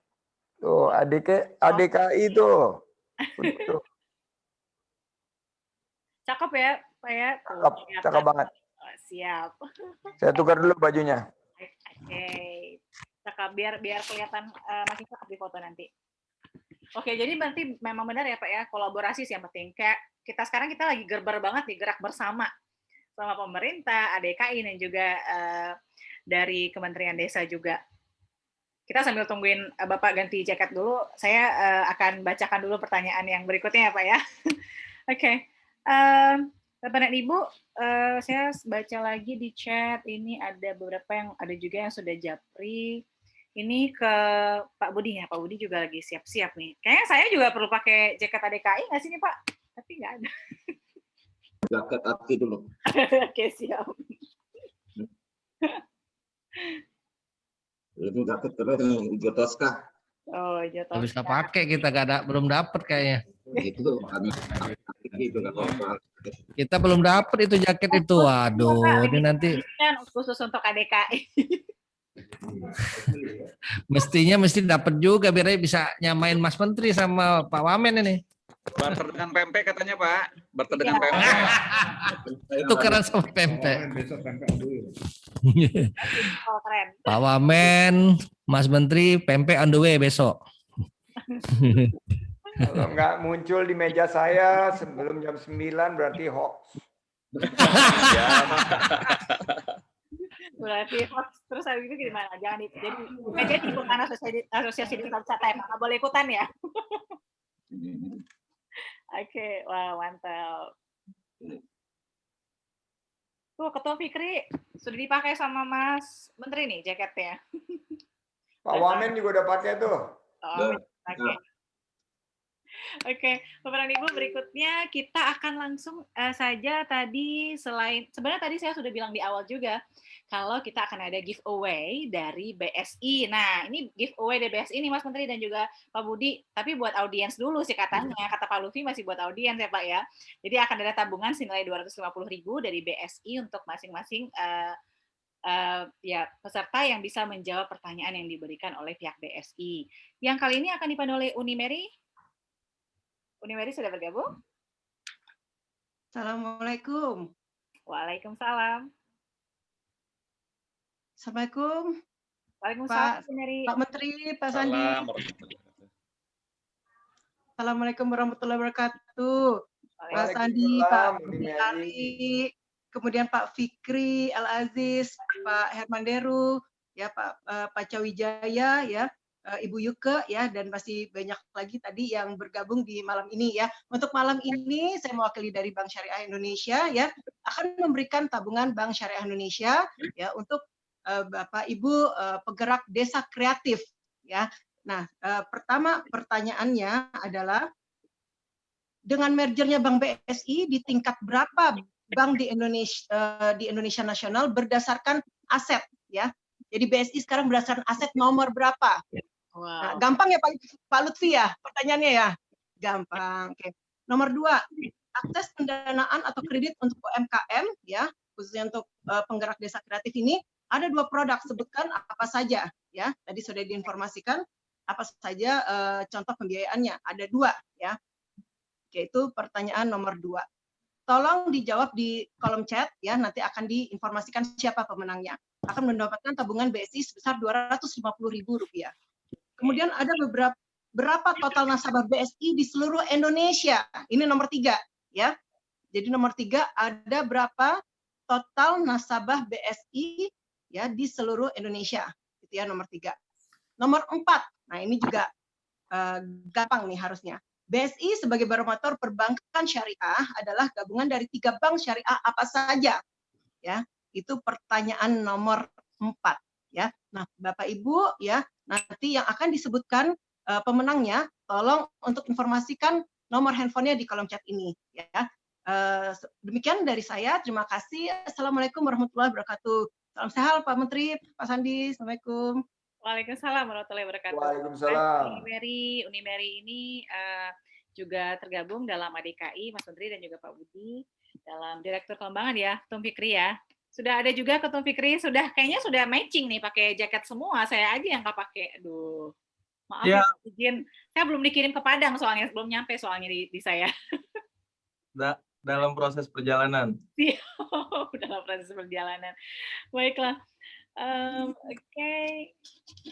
Tuh ADKI tuh. Cakep ya, Pak ya. Cakep banget. Oh, siap. Saya tukar dulu bajunya. Oke. Cakep, biar kelihatan makin cakep di foto nanti. Oke, jadi berarti memang benar ya Pak ya, kolaborasi sih yang penting. Kayak kita sekarang lagi gerber banget nih, gerak bersama sama pemerintah, ADKI dan juga dari Kementerian Desa juga. Kita sambil tungguin Bapak ganti jaket dulu, saya akan bacakan dulu pertanyaan yang berikutnya ya Pak ya. Oke. Bapak dan Ibu, saya baca lagi di chat, ini ada beberapa yang ada juga yang sudah japri. Ini ke Pak Budi ya, Pak Budi juga lagi siap-siap nih. Kayaknya saya juga perlu pakai jaket ADKI nggak sih nih Pak? Tapi nggak ada. Jaket ADKI dulu. Oke, siap. Ini jaket keren, hijau toska. Oh, hijau toska. Bisa pakai kita belum dapat kayaknya. Itu kami itu nggak apa-apa. Kita belum dapat itu jaket itu. Waduh, ini nanti khusus untuk ADKI. mesti dapat juga biar bisa nyamain Mas Menteri sama Pak Wamen ini. Barter dengan pempek katanya Pak. Barter dengan pempek. Itu keren sama pempek. Oh, keren. Pak Wamen, Mas Menteri, pempek on the way besok. Kalau nggak muncul di meja saya sebelum jam 9 berarti hoax. Berarti hoax. Terus habis itu gimana? Jangan jadi ikutan asosiasi di wisata ya, nggak boleh ikutan ya. Oke, wah mantap. Tuh Ketua Fikri sudah dipakai sama Mas Menteri nih jaketnya. Pak Wamen juga udah pakai tuh. Oh, oke. Oke, Bapak dan Ibu, berikutnya kita akan langsung saja tadi sebenarnya tadi saya sudah bilang di awal juga kalau kita akan ada giveaway dari BSI. Nah, ini giveaway dari BSI nih Mas Menteri dan juga Pak Budi, tapi buat audiens dulu sih katanya. Kata Pak Lutfi masih buat audiens ya Pak ya. Jadi akan ada tabungan senilai 250.000 dari BSI untuk masing-masing ya peserta yang bisa menjawab pertanyaan yang diberikan oleh pihak BSI. Yang kali ini akan dipandu oleh Unimeri. Unimeri sudah bergabung? Assalamualaikum. Waalaikumsalam. Assalamualaikum. Waalaikumsalam, Pak Menteri, Pak Sandi. Assalamualaikum warahmatullahi wabarakatuh. Pak Sandi, Pak Ali, kemudian Pak Fikri Al-Aziz, Pak Herman Deru, ya Pak Cawijaya, ya. Ibu Yuke ya, dan masih banyak lagi tadi yang bergabung di malam ini ya. Untuk malam ini saya mewakili dari Bank Syariah Indonesia ya, akan memberikan tabungan Bank Syariah Indonesia ya untuk Bapak Ibu penggerak desa kreatif ya. Nah, pertama pertanyaannya adalah dengan mergernya Bank BSI di tingkat berapa bank di Indonesia nasional berdasarkan aset ya. Jadi BSI sekarang berdasarkan aset nomor berapa? Wow. Nah, gampang ya Pak Lutfi ya pertanyaannya ya? Gampang. Oke. Nomor 2, akses pendanaan atau kredit untuk UMKM ya, khususnya untuk penggerak desa kreatif ini ada 2 produk, sebutkan apa saja ya. Tadi sudah diinformasikan apa saja contoh pembiayaannya, ada 2 ya. Oke, itu pertanyaan nomor 2. Tolong dijawab di kolom chat ya, nanti akan diinformasikan siapa pemenangnya. Akan mendapatkan tabungan BSI sebesar Rp250.000. Kemudian ada berapa total nasabah BSI di seluruh Indonesia. Ini nomor 3 ya. Jadi nomor 3 ada berapa total nasabah BSI ya di seluruh Indonesia. Itu ya nomor 3. Nomor 4. Nah, ini juga gampang nih harusnya. BSI sebagai barometer perbankan syariah adalah gabungan dari 3 bank syariah apa saja. ya. Itu pertanyaan nomor 4 ya. Nah, Bapak Ibu ya, nanti yang akan disebutkan pemenangnya, tolong untuk informasikan nomor handphonenya di kolom chat ini ya. Demikian dari saya. Terima kasih. Assalamualaikum warahmatullahi wabarakatuh. Salam sehat Pak Menteri, Pak Sandi. Assalamualaikum. Waalaikumsalam warahmatullahi wabarakatuh. Waalaikumsalam. Unimeri ini juga tergabung dalam ADKI, Mas Menteri dan juga Pak Budi dalam Direktur Pengembangan ya, Ketum Fikri ya. Sudah ada juga Ketum Fikri, kayaknya sudah matching nih, pakai jaket semua. Saya aja yang nggak pakai. Aduh, maaf ya, izin. Saya belum dikirim ke Padang soalnya, belum nyampe soalnya di saya. Dalam proses perjalanan. Dalam proses perjalanan. Baiklah. Oke.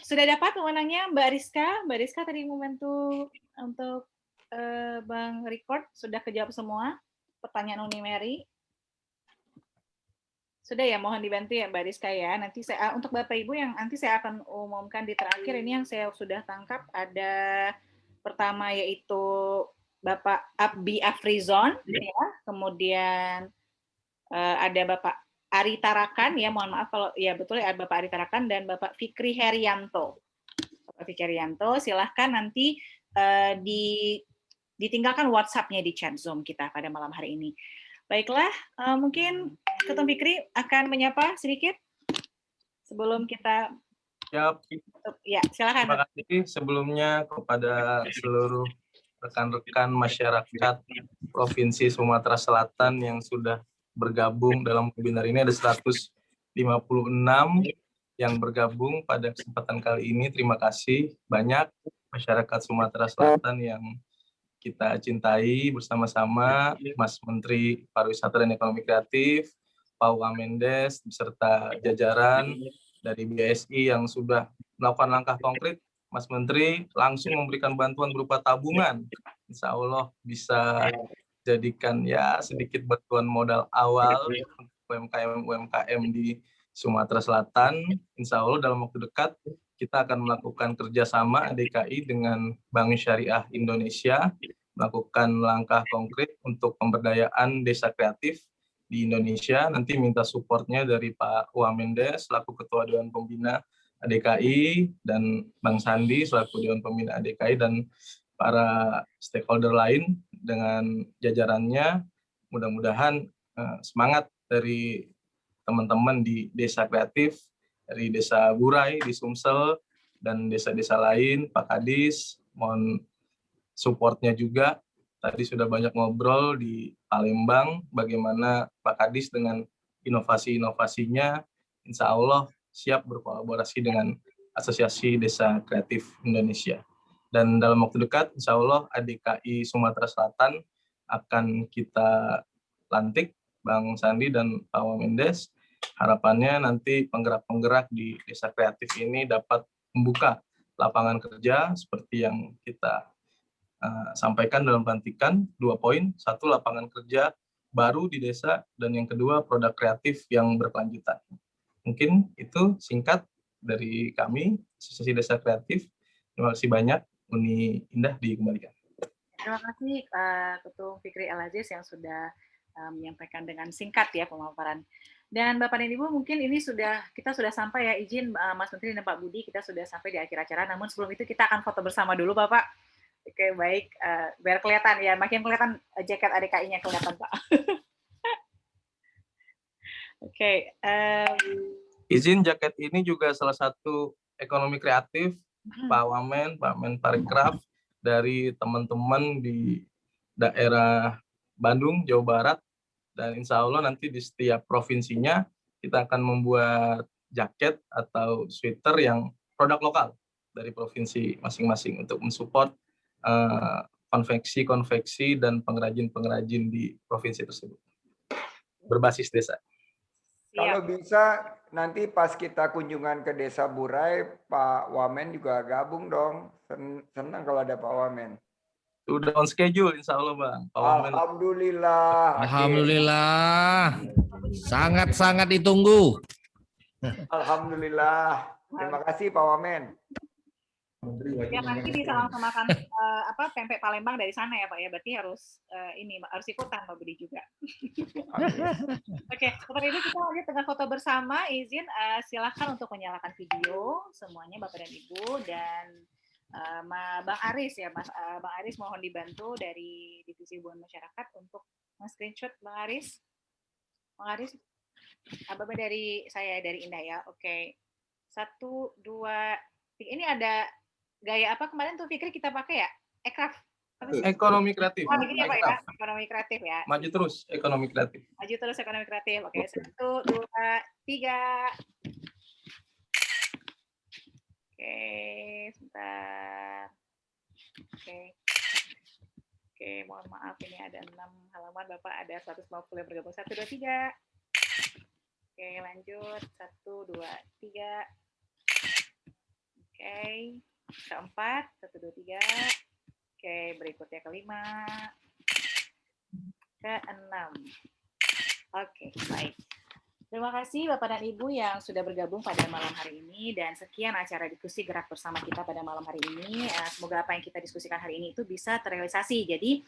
Sudah dapat pemenangnya Mbak Rizka. Mbak Rizka tadi membantu untuk Bang Record. Sudah kejawab semua pertanyaan Unimeri. Sudah ya, mohon dibantu ya Mbak Rizka ya. Nanti saya untuk Bapak Ibu yang nanti saya akan umumkan di terakhir ini yang saya sudah tangkap ada pertama yaitu Bapak Abdi Afrizon ya, kemudian ada Bapak Ari Tarakan ya, mohon maaf kalau ya betul ya Bapak Ari Tarakan dan Bapak Fikri Herianto. Bapak Fikri Herianto, silahkan nanti ditinggalkan WhatsApp-nya di chat Zoom kita pada malam hari ini. Baiklah, mungkin Ketum Fikri akan menyapa sedikit sebelum kita. Ya, silakan. Terima kasih sebelumnya kepada seluruh rekan-rekan masyarakat Provinsi Sumatera Selatan yang sudah bergabung dalam webinar ini. Ada 156 yang bergabung pada kesempatan kali ini. Terima kasih banyak masyarakat Sumatera Selatan yang kita cintai bersama-sama, Mas Menteri Pariwisata dan Ekonomi Kreatif, Pak Wamendes, beserta jajaran dari BSI yang sudah melakukan langkah konkret. Mas Menteri langsung memberikan bantuan berupa tabungan. Insya Allah bisa jadikan ya sedikit bantuan modal awal untuk UMKM di Sumatera Selatan. Insya Allah dalam waktu dekat kita akan melakukan kerjasama DKI dengan Bank Syariah Indonesia, melakukan langkah konkret untuk pemberdayaan desa kreatif di Indonesia. Nanti minta supportnya dari Pak Wamendes selaku Ketua Dewan Pembina ADKI dan Bang Sandi selaku Dewan Pembina ADKI dan para stakeholder lain dengan jajarannya. Mudah-mudahan semangat dari teman-teman di desa kreatif, dari desa Burai, di Sumsel, dan desa-desa lain, Pak Kadis, mohon supportnya juga. Tadi sudah banyak ngobrol di Palembang, bagaimana Pak Kadis dengan inovasi-inovasinya, insya Allah siap berkolaborasi dengan Asosiasi Desa Kreatif Indonesia. Dan dalam waktu dekat, insya Allah ADKI Sumatera Selatan akan kita lantik, Bang Sandi dan Pak Wamendes. Harapannya nanti penggerak-penggerak di desa kreatif ini dapat membuka lapangan kerja seperti yang kita sampaikan dalam pelantikan, 2 poin. 1, lapangan kerja baru di desa, dan yang kedua, produk kreatif yang berkelanjutan. Mungkin itu singkat dari kami, Asosiasi Desa Kreatif. Terima kasih banyak. Uni Indah dikembalikan. Terima kasih Ketum Fikri Al-Aziz yang sudah menyampaikan dengan singkat ya pemaparan. Dan Bapak dan Ibu mungkin ini kita sudah sampai ya, izin Mas Menteri dan Pak Budi, kita sudah sampai di akhir acara. Namun sebelum itu kita akan foto bersama dulu Bapak. Oke, baik, biar kelihatan ya, makin kelihatan jaket ADKI-nya kelihatan Pak. Oke. Izin, jaket ini juga salah satu ekonomi kreatif Pak Wamen, Pak Menparekraf dari teman-teman di daerah Bandung, Jawa Barat, dan insya Allah nanti di setiap provinsinya kita akan membuat jaket atau sweater yang produk lokal dari provinsi masing-masing untuk mensupport konveksi-konveksi dan pengrajin-pengrajin di provinsi tersebut berbasis desa. Kalau bisa nanti pas kita kunjungan ke Desa Burai, Pak Wamen juga gabung dong. Senang kalau ada Pak Wamen. Sudah on schedule insya Allah Bang. Pak Wamen. Alhamdulillah. Alhamdulillah. Sangat-sangat ditunggu. Alhamdulillah. Terima kasih Pak Wamen. Ya nanti bisa langsung makan pempek Palembang dari sana ya Pak ya. Berarti harus harus ikutan Pak Budi juga. Oke, seperti itu kita lanjut dengan foto bersama. Izin silahkan untuk menyalakan video semuanya Bapak dan Ibu, dan Bang Aris ya, Bang Aris mohon dibantu dari Divisi Hubungan Masyarakat untuk nge-screenshot Bang Aris. Bang Aris, Bapak dari saya dari Indah ya. Oke. 1, 2, 3. Ini ada gaya apa kemarin tuh Fikri kita pakai ya? Ekraf. Ekonomi kreatif. Oh, begini ya Pak ya. Ekonomi kreatif ya. Maju terus ekonomi kreatif. Maju terus ekonomi kreatif. Oke, 1, 2, 3. Oke, sebentar. Oke, mohon maaf ini ada 6 halaman Bapak, ada 150 yang bergabung. 1, 2, 3. Oke, lanjut. 1, 2, 3. Oke, keempat. 1, 2, 3. Oke, berikutnya kelima. Keenam. Oke, baik. Terima kasih Bapak dan Ibu yang sudah bergabung pada malam hari ini, dan sekian acara diskusi gerak bersama kita pada malam hari ini. Semoga apa yang kita diskusikan hari ini itu bisa terrealisasi. Jadi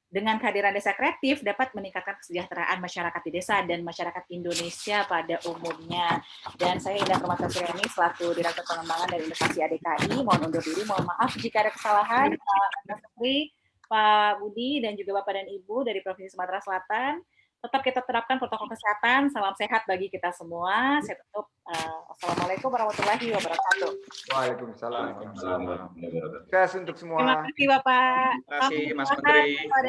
dengan kehadiran desa kreatif dapat meningkatkan kesejahteraan masyarakat di desa dan masyarakat Indonesia pada umumnya. Dan saya Indah Permatasuriani selaku Direktur Pengembangan dari Investasi ADKI, mohon undur diri, mohon maaf jika ada kesalahan. Pak Menteri, Pak Budi, dan juga Bapak dan Ibu dari Provinsi Sumatera Selatan. Tetap kita terapkan protokol kesehatan. Salam sehat bagi kita semua. Saya tutup. Wassalamualaikum warahmatullahi wabarakatuh. Waalaikumsalam. Sukses untuk semua. Terima kasih Bapak. Terima kasih Mas Menteri. Mas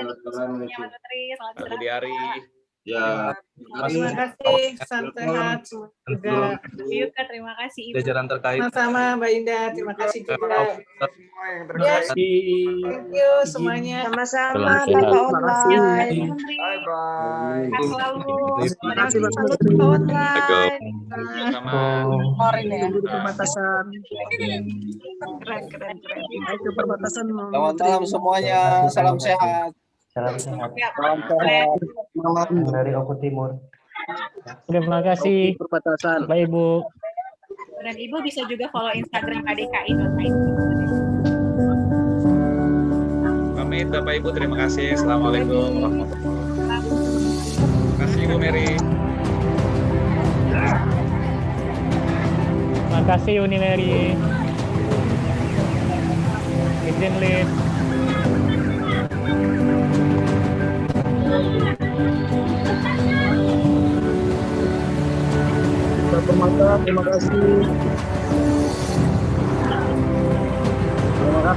Menteri. Selamat Pak Budi Ari. Ya. Terima kasih, salam sehat juga. Yuka, terima kasih Ibu. Jajaran terkait. Sama-sama Mbak Indah, terima kasih juga. Semua yang Ya, terkait. thank you semuanya. Sama-sama Bapak online. Bye bye. Sehat selalu. Terima kasih Bapak online. Sama. Kemarin ya. Perbatasan. Keren. Baik ke perbatasan. Selamat malam semuanya. Salam sehat. Salam sehat. Salam sehat. Dari Oku Timur. Terima kasih. Perbatasan. Baik Ibu. Dan Ibu bisa juga follow Instagram ADKI. Pamit Bapak Ibu, terima kasih. Assalamualaikum warahmatullahi wabarakatuh. Terima kasih Ibu Mary. Terima kasih Uni Mary. Izin Lid. Permata, terima kasih.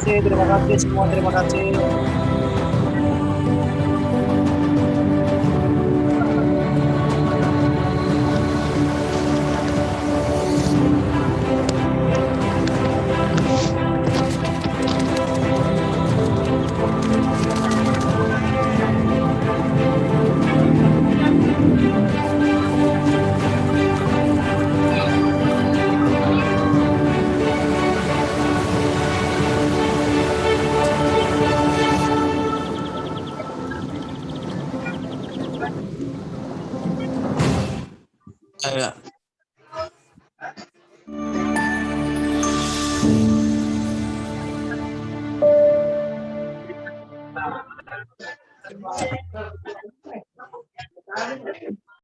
Terima kasih semua, terima kasih. Ayo.